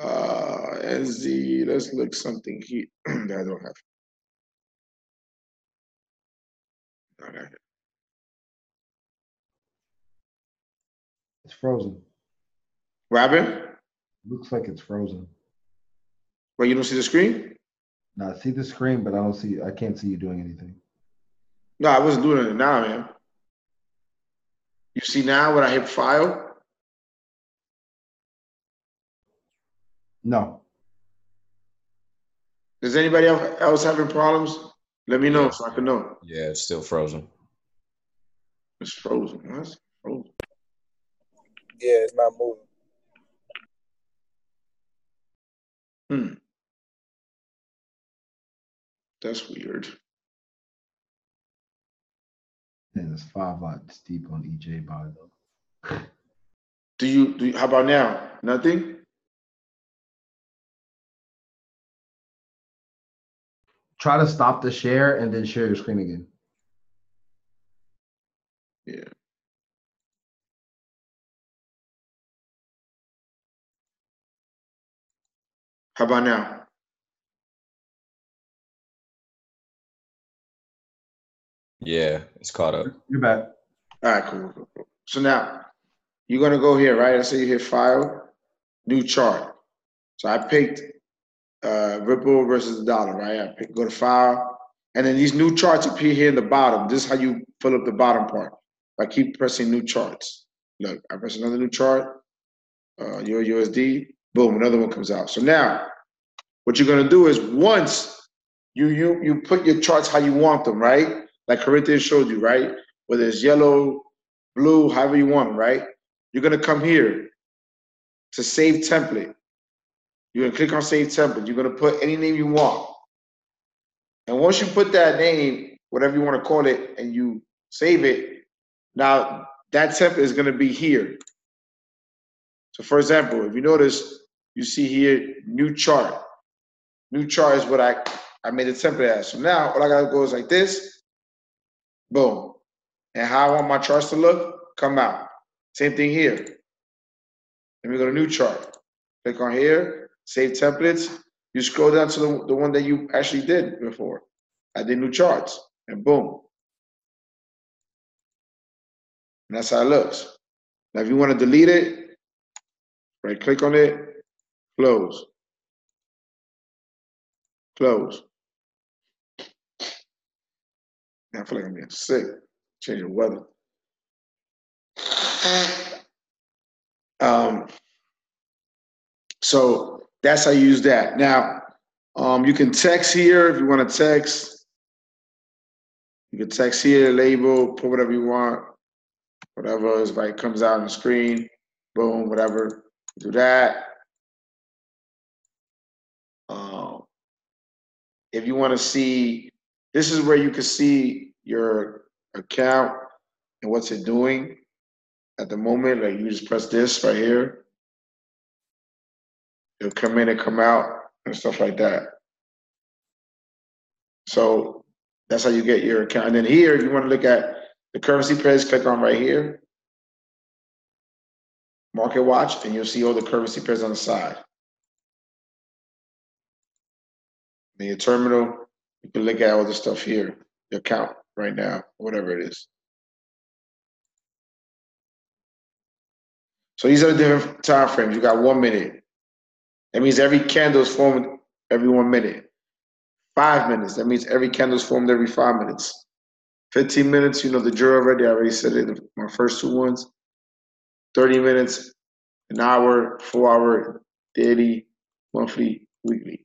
SZ. Let's look something here that I don't have. Okay. It's frozen. Robin? Looks like it's frozen. Well, you don't see the screen? No, I see the screen, but I can't see you doing anything. No, I wasn't doing it now, man. You see now when I hit file? No. Is anybody else having problems? Let me know Yeah. so I can know. Yeah, it's still frozen. It's frozen. That's frozen. Yeah, it's not moving. That's weird. And it's 5 lots deep on EJ buy though. Do you how about now? Nothing? Try to stop the share and then share your screen again. Yeah. How about now? Yeah, it's caught up. You're back. All right, cool. So now you're gonna go here, right? Let's say you hit file, new chart. So I picked Ripple versus the dollar, right? Go to file, and then these new charts appear here in the bottom. This is how you fill up the bottom part. I keep pressing new charts. Look, I press another new chart, Euro USD, boom, another one comes out. So now, what you're gonna do is once you put your charts how you want them, right? Like Corinthians showed you, right? whether it's yellow, blue, however you want, right? You're gonna come here to save template. You're gonna click on save template. You're gonna put any name you want. And once you put that name, whatever you want to call it, and you save it, now that template is gonna be here. So for example, if you notice, you see here, new chart. New chart is what I made a template as. So now all I gotta go is like this, boom. And how I want my charts to look, come out. Same thing here. Let me go to new chart. Click on here, save templates. You scroll down to the one that you actually did before. I did new charts, and boom. And that's how it looks. Now if you want to delete it, right click on it, close. Close. Now I feel like I'm getting sick. Change the weather. So that's how you use that. Now, you can text here if you want to text. You can text here, label, put whatever you want. Whatever is like comes out on the screen, boom, whatever. Do that. If you want to see, this is where you can see your account and what's it doing at the moment. Like you just press this right here. It'll come in and come out and stuff like that. So that's how you get your account. And then here, if you want to look at the currency pairs, click on right here, Market Watch, and you'll see all the currency pairs on the side. In your terminal, you can look at all the stuff here, your account right now, whatever it is. So these are the different time frames. You got 1 minute. That means every candle is formed every 1 minute. 5 minutes. That means every candle is formed every 5 minutes. 15 minutes, you know the drill already. I already said it in my first two ones. 30 minutes, an hour, 4 hour, daily, monthly, weekly.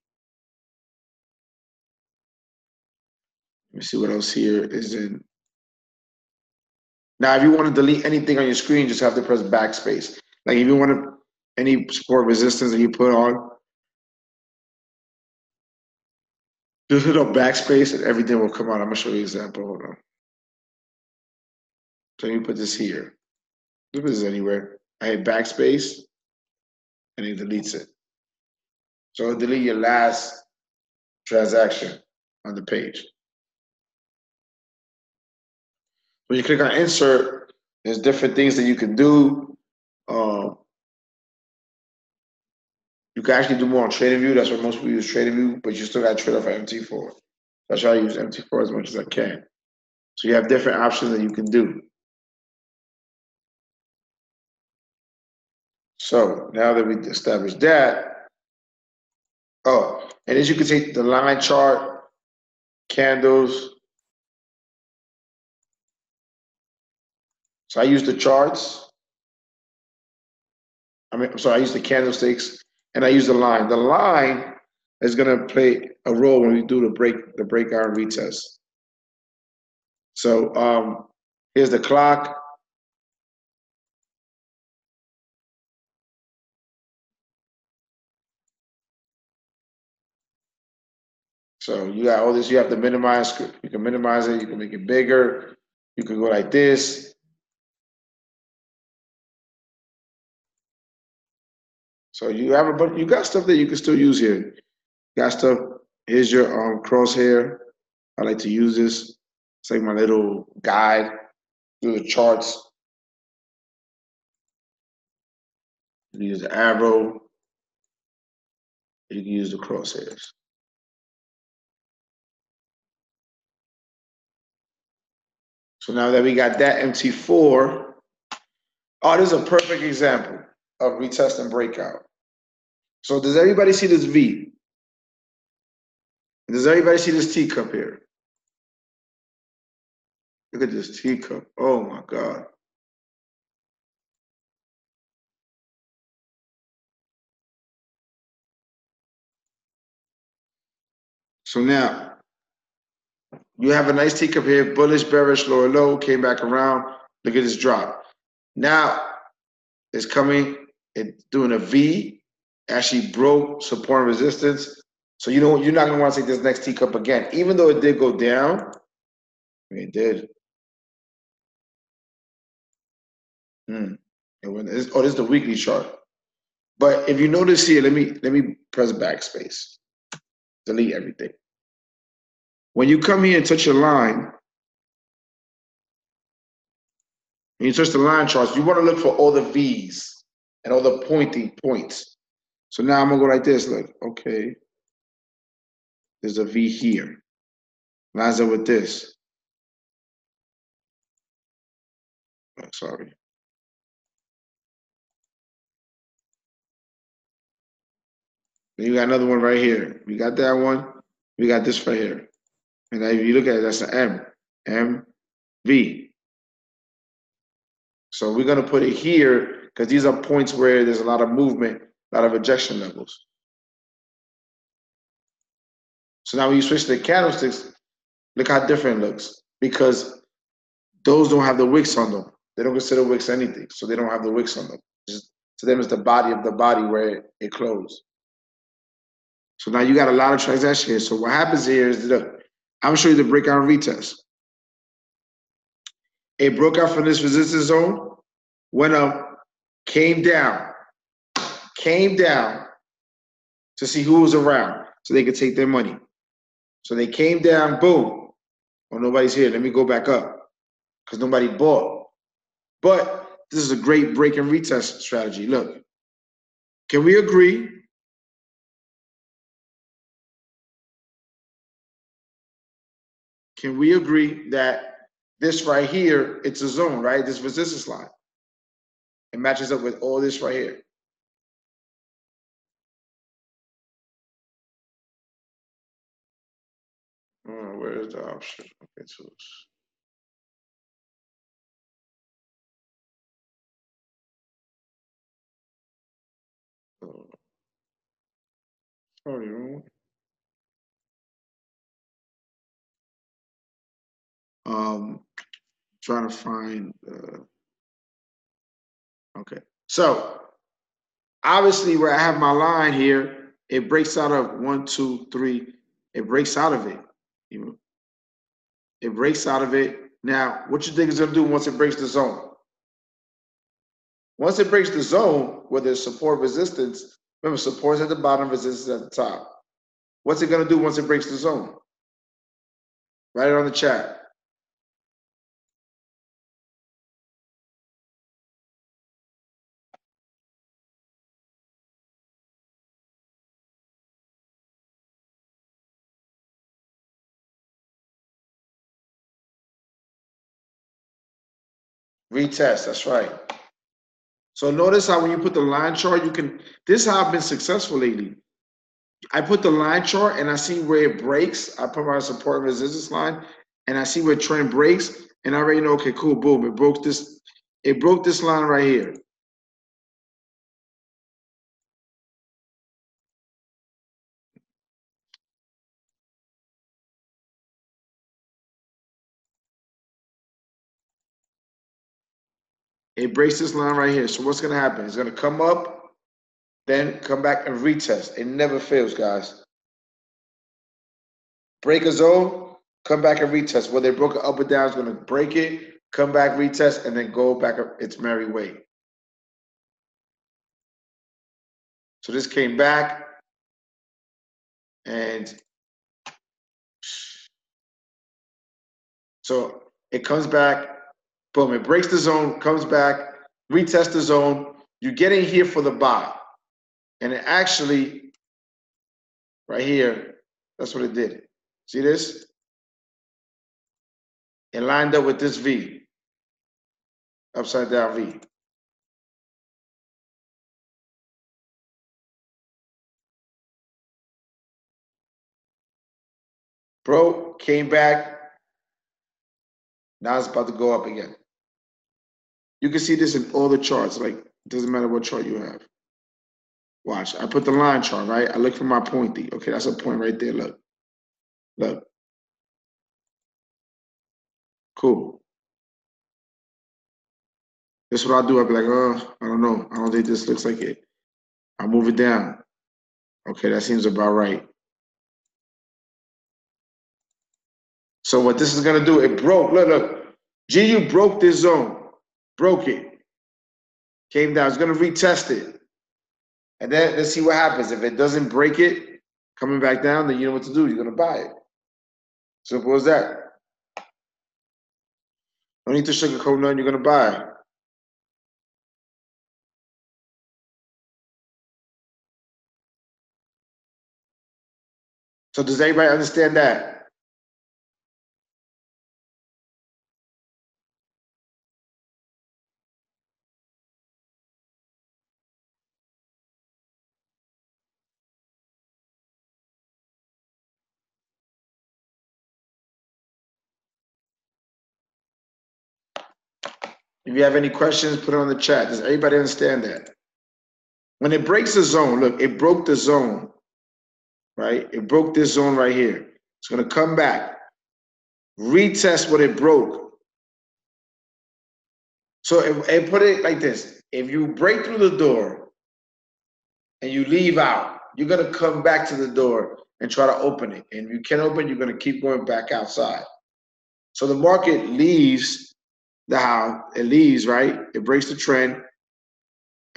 Let me see what else here is in. Now, if you want to delete anything on your screen, just have to press backspace. Like if you want to, any support resistance that you put on, just hit up backspace and everything will come out. I'm gonna show you an example. Hold on. So you put this here. Put this anywhere. I hit backspace and it deletes it. So it'll delete your last transaction on the page. When you click on insert, there's different things that you can do. You can actually do more on TradingView. That's what most people use TradingView, but you still got to trade off MT4. I try to use MT4 as much as I can. So you have different options that you can do. So now that we established that, oh, and as you can see, the line chart, candles. So I use the charts. I use the candlesticks, and I use the line. The line is going to play a role when we do the breakout and retest. So here's the clock. So you got all this. You have to minimize. You can minimize it. You can make it bigger. You can go like this. So you have but you got stuff that you can still use here. You got stuff. Here's your crosshair. I like to use this. It's like my little guide through the charts. You can use the arrow. You can use the crosshairs. So now that we got that MT4, oh, this is a perfect example of retest and breakout. So does everybody see this V? Does everybody see this teacup here? Look at this teacup. Oh my God. So now, You have a nice teacup here, bullish, bearish, lower low, came back around. Look at this drop. Now it's coming, it's doing a V, actually broke support and resistance. So you know you're not gonna want to take this next teacup again, even though it did go down. It did. This is the weekly chart. But if you notice here, let me press backspace, delete everything. When you come here and touch your line, and you touch the line charts, you want to look for all the V's and all the pointy points. So now I'm gonna go like this. Look, okay, there's a V here. Lines up with this. Oh, sorry. Then you got another one right here. We got that one. We got this right here. And now if you look at it, that's an M. M, V. So we're going to put it here because these are points where there's a lot of movement, a lot of ejection levels. So now when you switch to the candlesticks, look how different it looks because those don't have the wicks on them. They don't consider wicks anything, so they don't have the wicks on them. To them, it's the body of the body where it closed. So now you got a lot of transactions here. So what happens here is, look, I'm going to show you the breakout and retest. It broke out from this resistance zone, went up, came down to see who was around so they could take their money. So they came down, boom. Oh, nobody's here. Let me go back up because nobody bought. But this is a great break and retest strategy. Look, can we agree? Can we agree that this right here, it's a zone, right? This resistance line. It matches up with all this right here. Oh, where is the option? Okay, so sorry, trying to find. Okay, so obviously where I have my line here, it breaks out of 1, 2, 3. It breaks out of it. It breaks out of it. Now, what you think it's gonna do once it breaks the zone? Once it breaks the zone, where there's support resistance, remember support's at the bottom, resistance at the top. What's it gonna do once it breaks the zone? Write it on the chat. Retest, that's right. So notice how when you put the line chart, you can, this is how I've been successful lately. I put the line chart and I see where it breaks. I put my support and resistance line and I see where trend breaks and I already know, okay, cool, boom, it broke this line right here. It breaks this line right here. So what's gonna happen? It's gonna come up, then come back and retest. It never fails, guys. Break a zone, come back and retest. Whether they broke it up or down, it's gonna break it, come back, retest, and then go back up its merry way. So this came back, and so it comes back, boom, it breaks the zone, comes back, retest the zone. You get in here for the buy. And it actually, right here, that's what it did. See this? It lined up with this V, upside down V. Bro, came back. Now it's about to go up again. You can see this in all the charts. Like, it doesn't matter what chart you have. Watch, I put the line chart, right? I look for my pointy. Okay, that's a point right there, look. Look. Cool. This is what I'll do. I'll be like, oh, I don't know. I don't think this looks like it. I'll move it down. Okay, that seems about right. So what this is gonna do, it broke. Look. GU broke this zone. Broke it. Came down. It's gonna retest it. And then let's see what happens. If it doesn't break it, coming back down, then you know what to do. You're gonna buy it. Simple as that. Don't need to sugarcoat nothing. You're gonna buy it. So does everybody understand that? If you have any questions, put it on the chat. Does everybody understand that? When it breaks a zone, look, it broke the zone, right? It broke this zone right here. It's gonna come back, retest what it broke. So and put it like this. If you break through the door and you leave out, you're gonna come back to the door and try to open it. And if you can't open, you're gonna keep going back outside. So the market leaves the house, it leaves, right? It breaks the trend.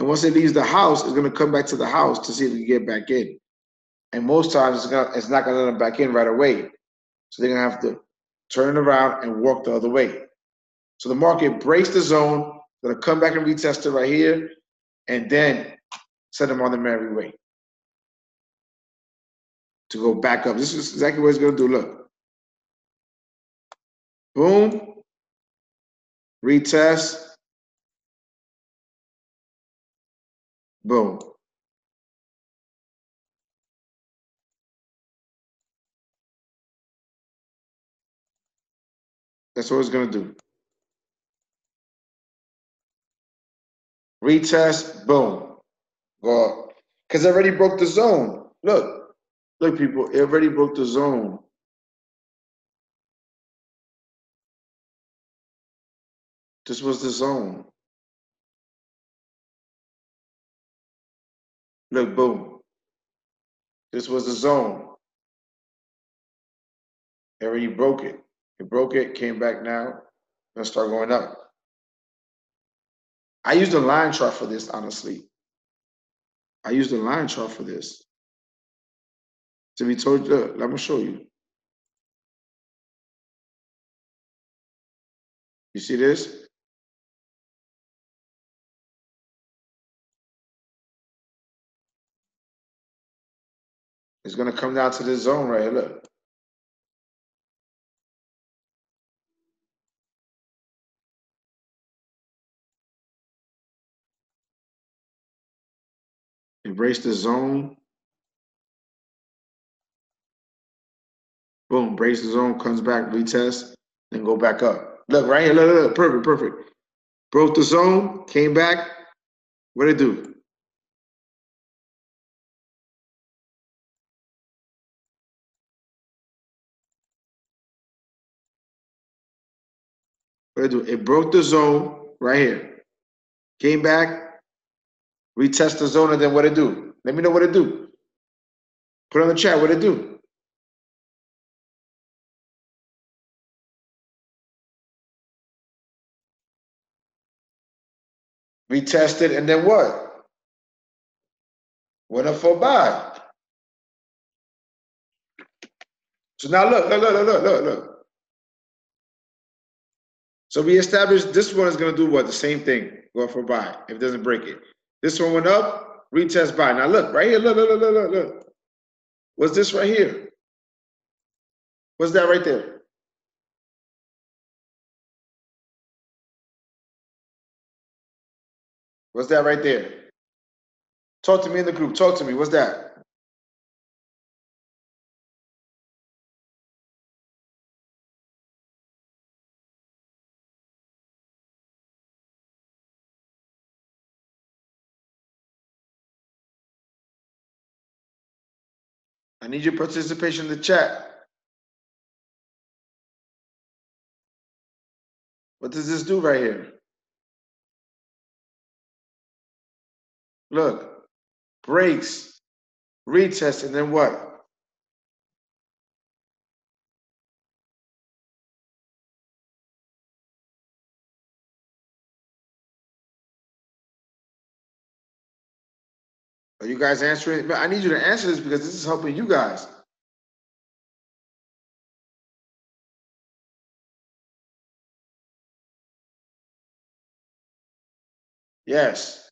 And once it leaves the house, it's gonna come back to the house to see if it can get back in. And most times it's not gonna let them back in right away. So they're gonna have to turn around and walk the other way. So the market breaks the zone, gonna come back and retest it right here, and then set them on the merry way to go back up. This is exactly what it's gonna do. Look. Boom. Retest. Boom. That's what it's gonna do. Retest, boom. Go up. Because it already broke the zone. Look, people, it already broke the zone. This was the zone. Look, boom. This was the zone. It already broke it. It broke it, came back now, gonna start going up. I used a line chart for this, honestly. I used a line chart for this. To be told, look, I'm gonna show you. You see this? It's gonna come down to this zone right here, look. Embrace the zone. Boom, brace the zone, comes back, retest, then go back up. Look, right here, look, perfect. Broke the zone, came back. What'd it do? What'd it do? It broke the zone right here. Came back, retest the zone, and then what'd it do? Let me know what it do. Put it on the chat, what'd it do? Retested, and then what? Went up for a buy. So now look. So we established this one is gonna do what? The same thing, go up for a buy if it doesn't break it. This one went up, retest buy. Now look, right here, look. What's this right here? What's that right there? What's that right there? Talk to me in the group, talk to me, what's that? I need your participation in the chat. What does this do right here? Look, breaks, retest, and then what? Are you guys answering? I need you to answer this because this is helping you guys. Yes.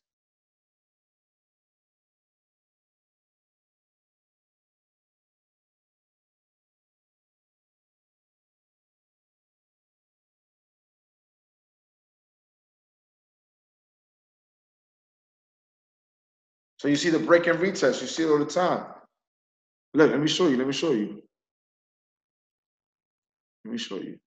So you see the break and retest. You see it all the time. Look, let me show you. Let me show you. Let me show you.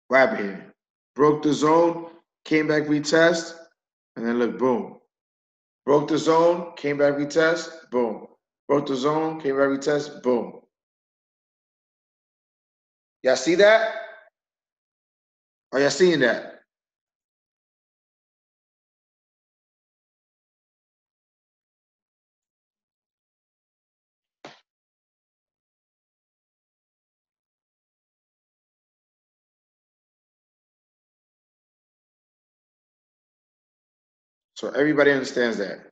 What happened here? Broke the zone, came back, retest, and then look, boom. Broke the zone, came back, retest, boom. Broke the zone, came back, retest, boom. Y'all see that? Are y'all seeing that? So everybody understands that.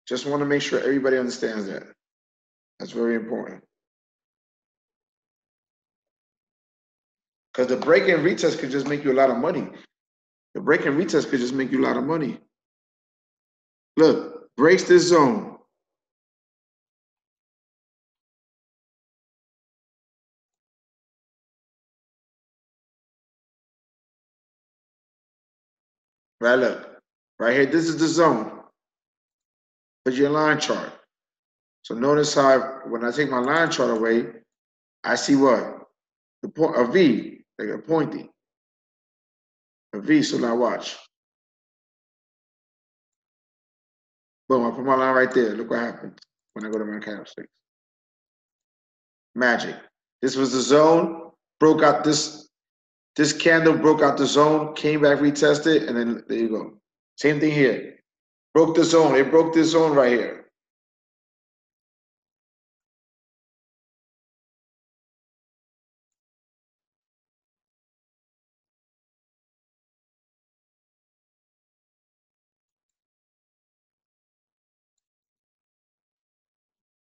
Just want to make sure everybody understands that. That's very important. Because the break and retest could just make you a lot of money. The break and retest could just make you a lot of money. Look, breaks this zone. Right, look. Right here, this is the zone. Put your line chart. So notice how when I take my line chart away, I see what? A V, like a pointy. A V, so now watch. Boom, I put my line right there. Look what happened when I go to my candlestick. Magic. This was the zone, broke out this candle, broke out the zone, came back, retested, and then there you go. Same thing here. Broke the zone. It broke this zone right here.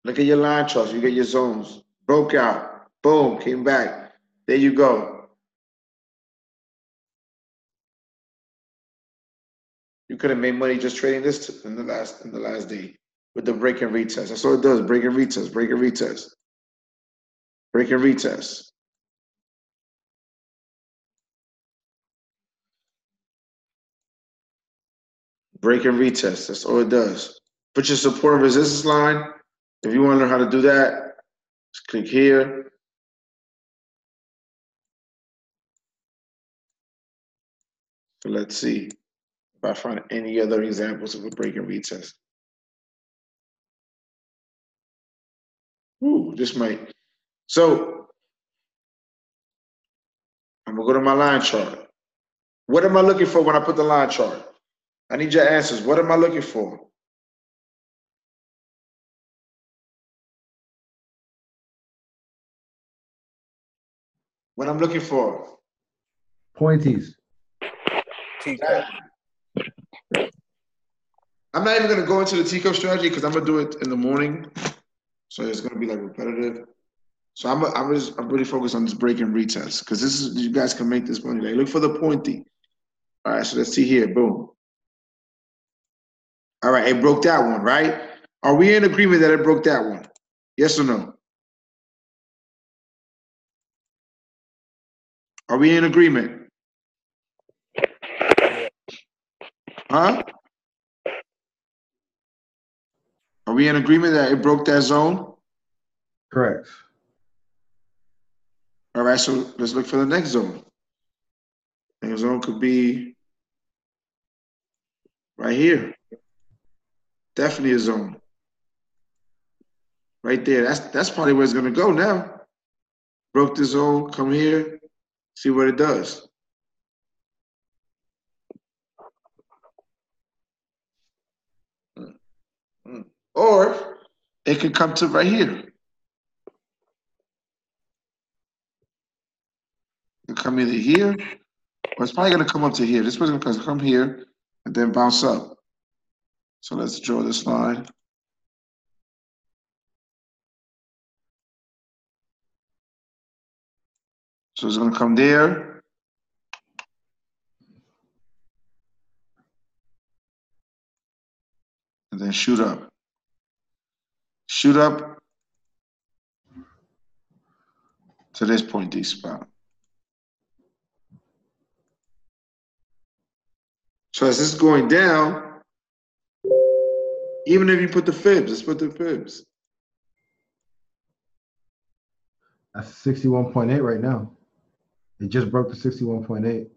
Look at your line charts. You get your zones. Broke out. Boom. Came back. There you go. You could have made money just trading this in the last day with the break and retest. That's all it does. Break and retest. Break and retest. Break and retest. Break and retest. That's all it does. Put your support and resistance line. If you want to learn how to do that, just click here. So let's see if I find any other examples of a break and retest. Ooh, this might. So I'm gonna go to my line chart. What am I looking for when I put the line chart? I need your answers. What am I looking for? What I'm looking for? Pointies. I'm not even gonna go into the teacup strategy because I'm gonna do it in the morning, so it's gonna be like repetitive. So I'm really focused on this break and retest because this is you guys can make this money. Like look for the pointy. All right, so let's see here. Boom. All right, it broke that one, right? Are we in agreement that it broke that one? Yes or no? Are we in agreement? Huh? Are we in agreement that it broke that zone? Correct. All right, so let's look for the next zone. And the zone could be right here. Definitely a zone. Right there. That's probably where it's gonna go now. Broke the zone, come here, see what it does. Or it could come to right here. It could come either here, or it's probably gonna come up to here. This one's gonna come here and then bounce up. So let's draw this line. So it's gonna come there. And then shoot up. Shoot up to this point D spot. So as this is going down, even if you put the fibs, let's put the fibs. That's 61.8 right now. It just broke the 61.8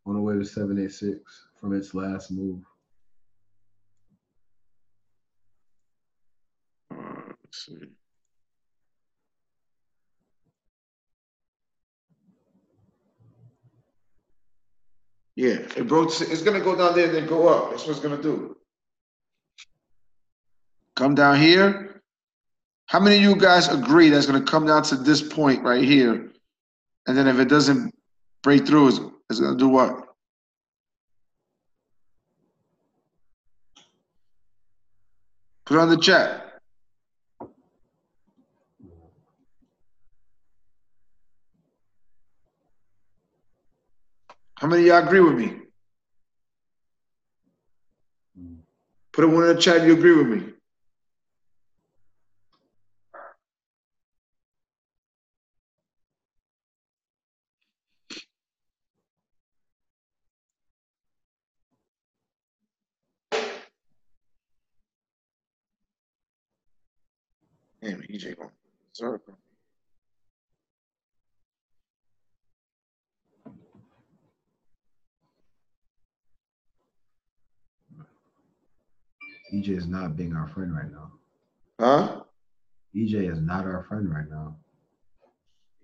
on the way to 786 from its last move. Let's see. Yeah, it broke. It's gonna go down there and then go up. That's what it's gonna do. Come down here. How many of you guys agree that's gonna come down to this point right here? And then if it doesn't break through, it's gonna do what? Put it on the chat. How many of y'all agree with me? Put it one in the chat if you agree with me. Damn, EJ going circle. EJ is not being our friend right now. Huh? EJ is not our friend right now.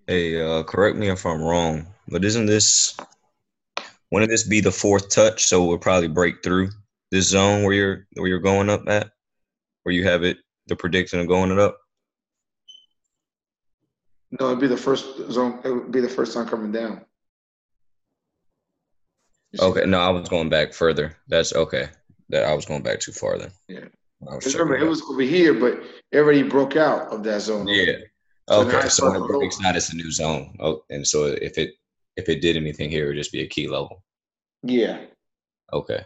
Hey, correct me if I'm wrong, but wouldn't this be the fourth touch? So we'll probably break through this zone where you're going up at, where you have the prediction of going it up. No, it'd be the first zone. It would be the first time coming down. Okay, no, I was going back further. That's okay. That I was going back too far then. Yeah. I was Remember, checking it was over here, but it already broke out of that zone. Yeah. So now Okay. it's So when starting it to breaks, not it's a new zone. Oh, and so if it did anything here, it would just be a key level. Yeah, Okay.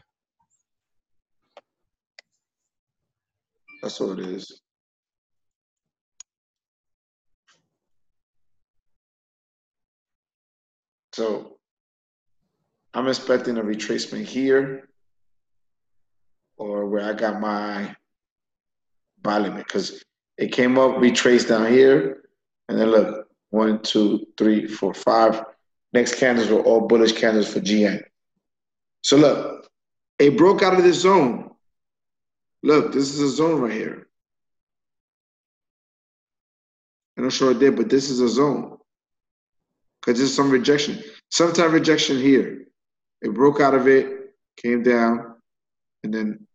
that's what it is. So I'm expecting a retracement here or where I got my buy limit because it came up, retraced down here, and then look, 1, 2, 3, 4, 5. Next candles were all bullish candles for GN. So look, it broke out of this zone. Look, this is a zone right here. I'm not sure it did, but this is a zone. Because there's some rejection. Some type of rejection here. It broke out of it, came down, and then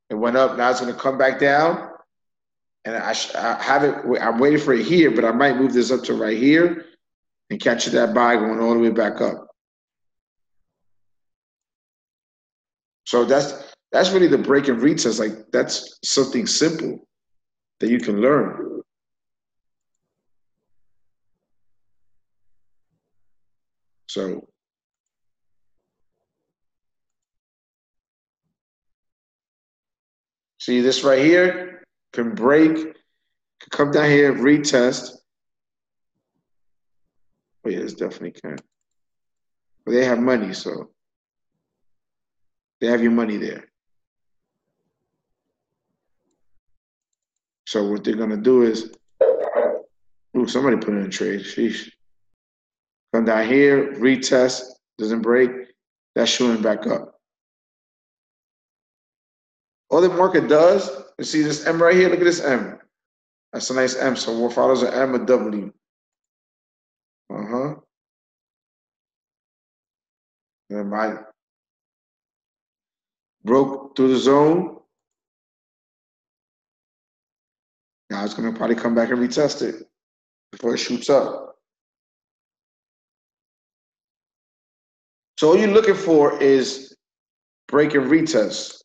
it went up. Now it's going to come back down. And I have it, I'm waiting for it here, but I might move this up to right here and catch that buy going all the way back up. So that's really the break and retest. Like that's something simple that you can learn. So see this right here can break, can come down here, retest. Oh yeah, this definitely can. But they have money, so they have your money there. So what they're gonna do is Ooh, somebody put in a trade. Sheesh. Come down here, retest, doesn't break. That's shooting back up. All the market does, you see this M right here? Look at this M. That's a nice M. So what follows an M, a W. Uh-huh. And my broke through the zone. Now it's gonna probably come back and retest it before it shoots up. So all you're looking for is break and retest.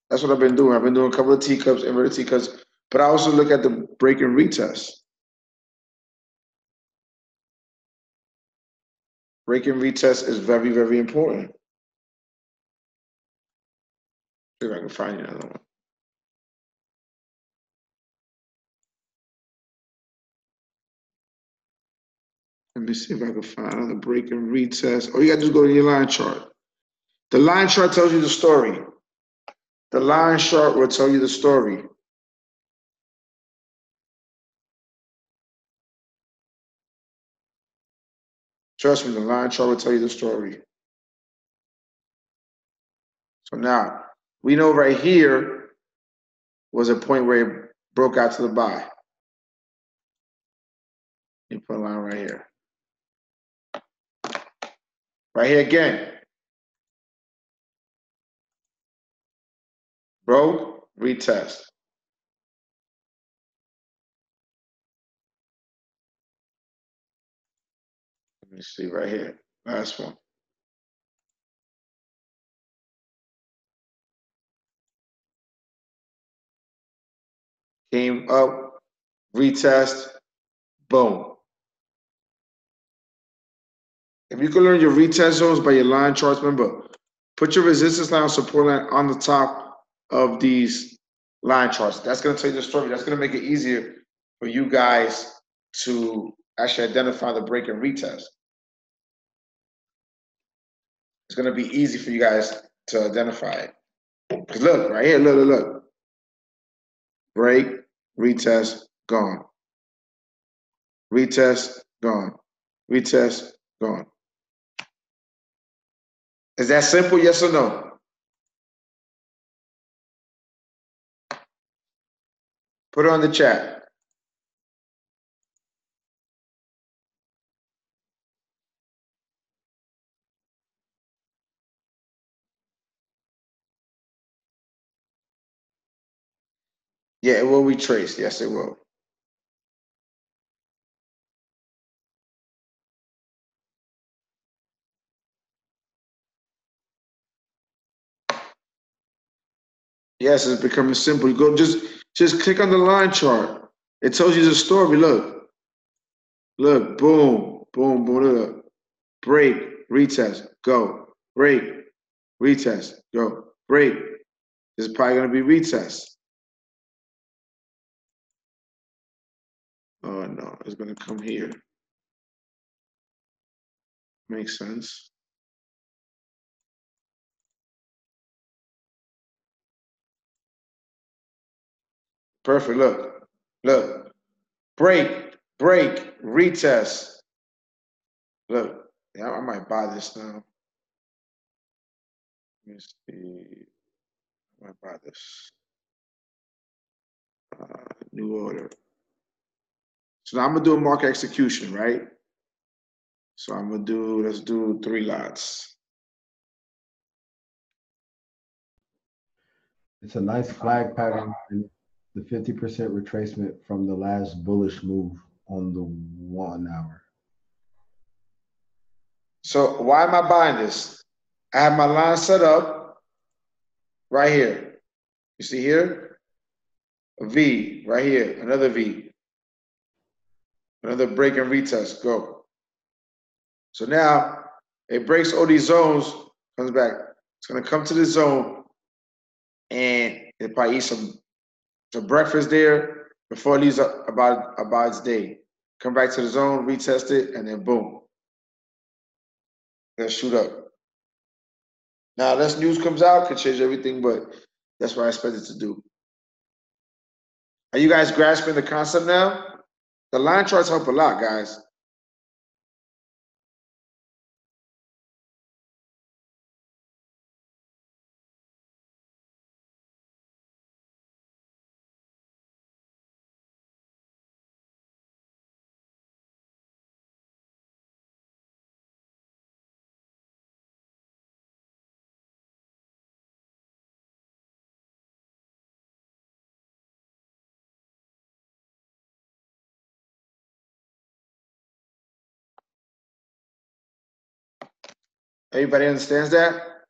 That's what I've been doing. I've been doing a couple of teacups, inverted teacups, but I also look at the break and retest. Break and retest is very, very important. See if I can find another one. Let me see if I can find another break and retest. Oh, you gotta just go to your line chart. The line chart tells you the story. The line chart will tell you the story. Trust me, the line chart will tell you the story. So now, we know right here was a point where it broke out to the buy. You put a line right here. Right here again. Broke, retest. Let me see right here. Last one. Came up, retest, boom. If you can learn your retest zones by your line charts, remember, put your resistance line, support line on the top of these line charts. That's going to tell you the story. That's going to make it easier for you guys to actually identify the break and retest. It's going to be easy for you guys to identify it. Because look, right here, look. Break, retest, gone. Retest, gone. Retest, gone. Is that simple, yes or no? Put it on the chat. Yeah, it will retrace. Yes, it will. Yes, it's becoming simple. You go just click on the line chart. It tells you the story. Look, boom, boom, boom. Look. Break, retest, go. Break, retest, go. Break. This is probably gonna be retest. Oh no, it's gonna come here. Makes sense. Perfect. Look. Break, retest. Look, yeah, I might buy this now. Let me see. I might buy this. New order. So now I'm gonna do a market execution, right? So I'm gonna let's do 3 lots. It's a nice flag pattern. And the 50% retracement from the last bullish move on the 1 hour. So why am I buying this? I have my line set up right here. You see here? A V right here, another V. Another break and retest, go. So now it breaks all these zones, comes back. It's gonna come to the zone and it probably eat some breakfast there before it leaves about its day. Come back to the zone, retest it, and then boom. Let's shoot up. Now, unless news comes out, could change everything, but that's what I expect it to do. Are you guys grasping the concept now? The line charts help a lot, guys. Everybody understands that?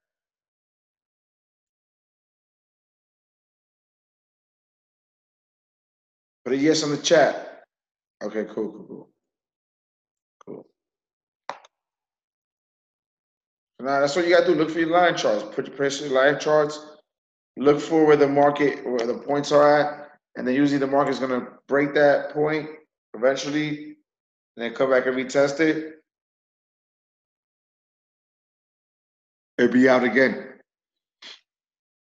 Put a yes on the chat. Okay, cool. Now that's what you gotta do. Look for your line charts. Put your line charts. Look for where the points are at, and then usually the market's gonna break that point eventually, and then come back and retest it. It'll be out again.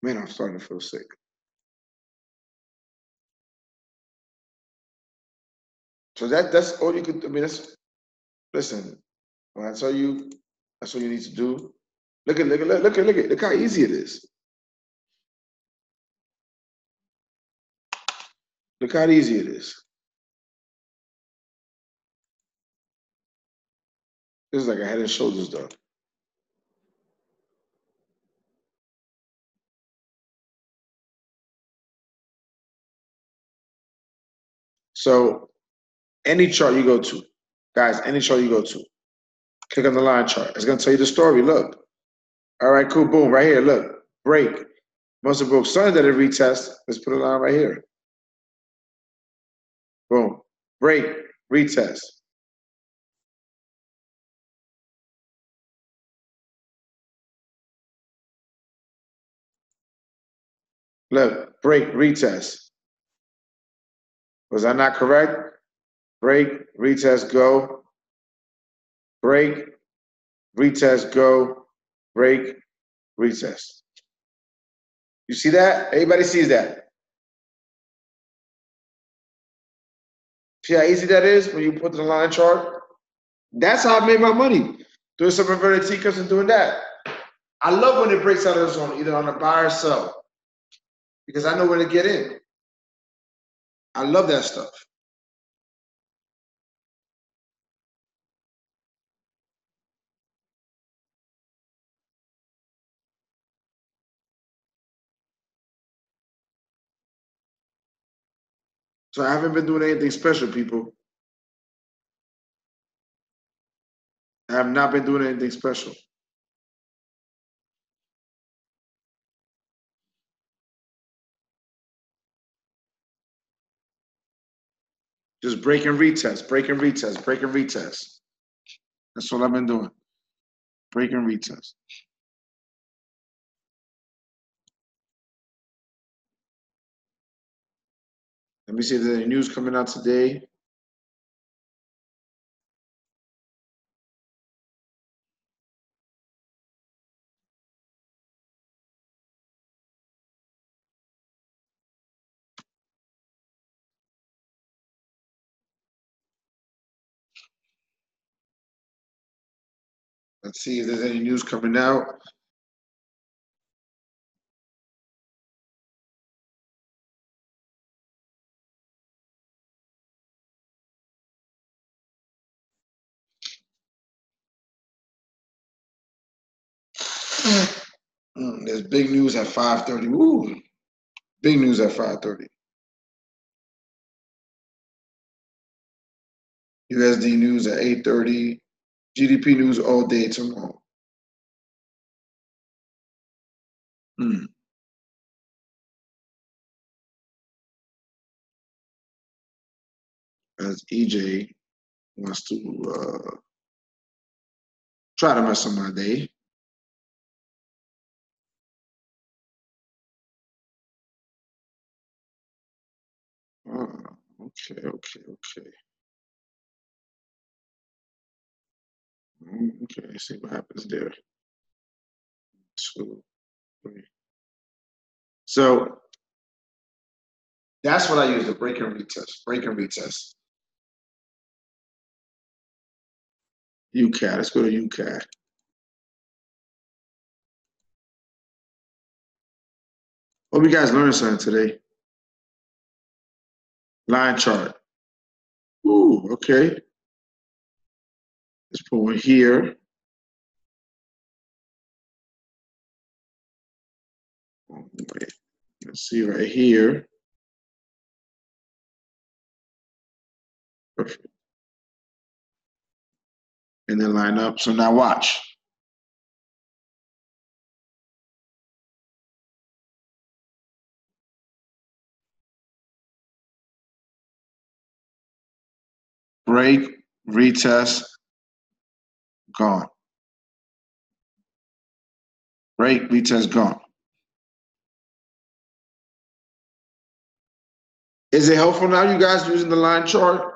Man, I'm starting to feel sick. So that's all you could. I mean, listen. When I tell you, that's what you need to do. Look how easy it is. Look how easy it is. This is like a Head and Shoulders though. So any chart you go to, guys, any chart you go to, click on the line chart. It's gonna tell you the story. Look. All right, cool, boom, right here. Look, break. Must have broke Sunday that it retest. Let's put a line right here. Boom. Break, retest. Look, break, retest. Was that not correct? Break, retest, go. Break, retest, go. Break, retest. You see that? Everybody sees that. See how easy that is when you put the line chart? That's how I made my money. Doing some inverted T cups and doing that. I love when it breaks out of the zone, either on a buy or sell, because I know where to get in. I love that stuff. So I haven't been doing anything special, people. I have not been doing anything special. Just break and retest, break and retest, break and retest. That's what I've been doing. Break and retest. Let me see if there's any news coming out today. Let's see if there's any news coming out. There's big news at 5:30. Ooh, big news at 5:30. USD news at 8:30. GDP news all day tomorrow. As EJ wants to try to mess up my day. Okay. Okay, see what happens there. 2, 3. So That's what I use, the break and retest. Break and retest. UCAD. Let's go to UCAD. Hope you guys learned something today. Line chart. Ooh, okay. Let's put one here. Let's see right here. Perfect. And then line up. So now watch. Break, retest, gone. Break, retest, gone. Is it helpful now, you guys, using the line chart?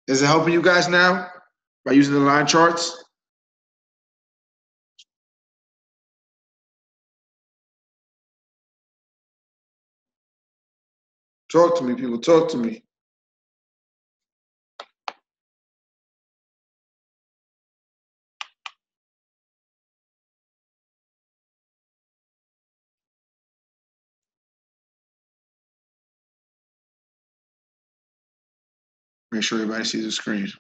Is it helping you guys now by using the line charts? Talk to me, people. Talk to me. Make sure everybody sees the screen.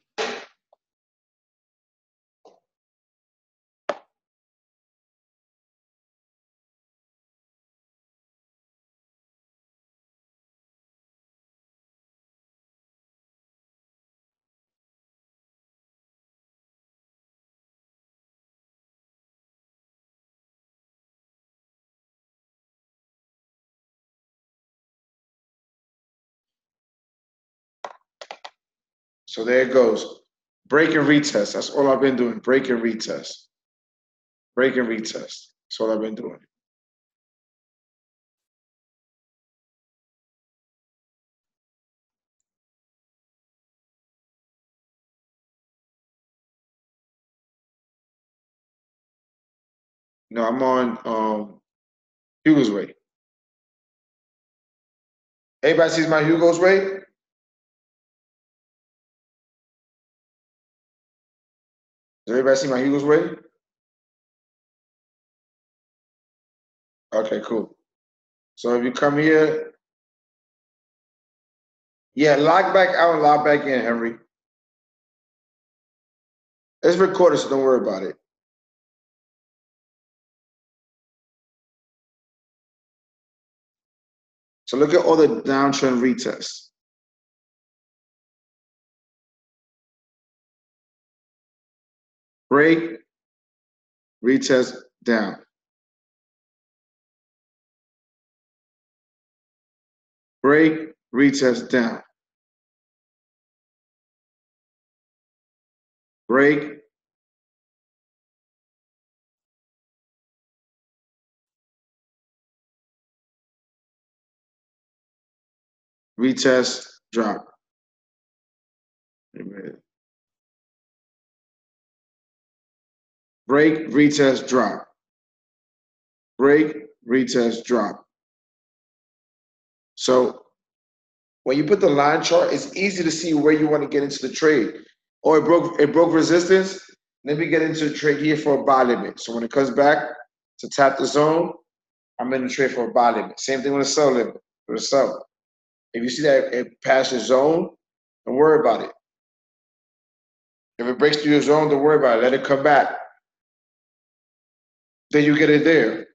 So there it goes. Break and retest. That's all I've been doing. Break and retest. Break and retest. That's all I've been doing. No, I'm on Hugo's Way. Everybody sees my Hugo's Way? Does everybody see my Hugo's Way? Okay, cool. So if you come here, yeah, log back out and log back in, Henry. It's recorded, so don't worry about it. So look at all the downtrend retests. Break, retest, down. Break, retest, down. Break, retest, drop. Break, retest, drop. Break, retest, drop. So when you put the line chart, it's easy to see where you want to get into the trade. Or it broke resistance. Let me get into the trade here for a buy limit. So when it comes back to tap the zone, I'm in the trade for a buy limit. Same thing with a sell limit, for the sell. If you see that it passed the zone, don't worry about it. If it breaks through your zone, don't worry about it. Let it come back. Then you get it there.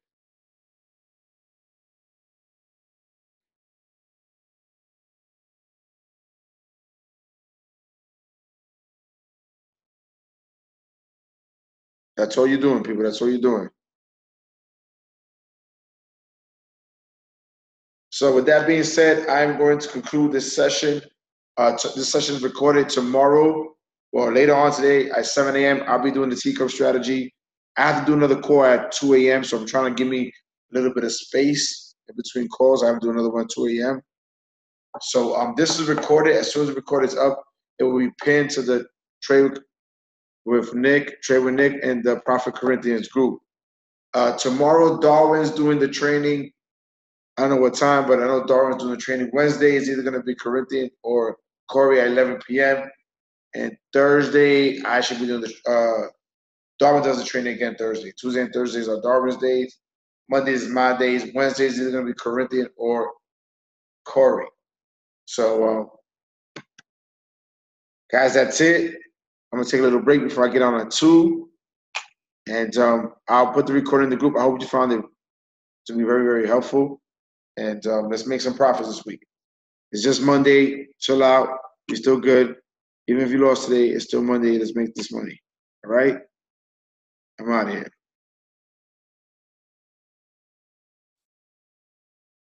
That's all you're doing, people. That's all you're doing. So with that being said, I'm going to conclude this session. This session is recorded tomorrow, or later on today at 7 a.m. I'll be doing the T-curve strategy. I have to do another call at 2 a.m., so I'm trying to give me a little bit of space in between calls. I have to do another one at 2 a.m. So this is recorded. As soon as the record is up, it will be pinned to the trade with Nick, Trade with Nick, and the Prophet Corinthians group. Tomorrow, Darwin's doing the training. I don't know what time, but I know Darwin's doing the training. Wednesday is either going to be Corinthian or Corey at 11 p.m. And Thursday, I should be doing the Darwin does the training again Thursday. Tuesday and Thursdays are Darwin's days. Mondays is my days. Wednesdays is either going to be Corinthian or Corey. So, guys, that's it. I'm going to take a little break before I get on at 2. And I'll put the recording in the group. I hope you found it to be very, very helpful. And let's make some profits this week. It's just Monday. Chill out. You're still good. Even if you lost today, it's still Monday. Let's make this money. All right? I'm out of here.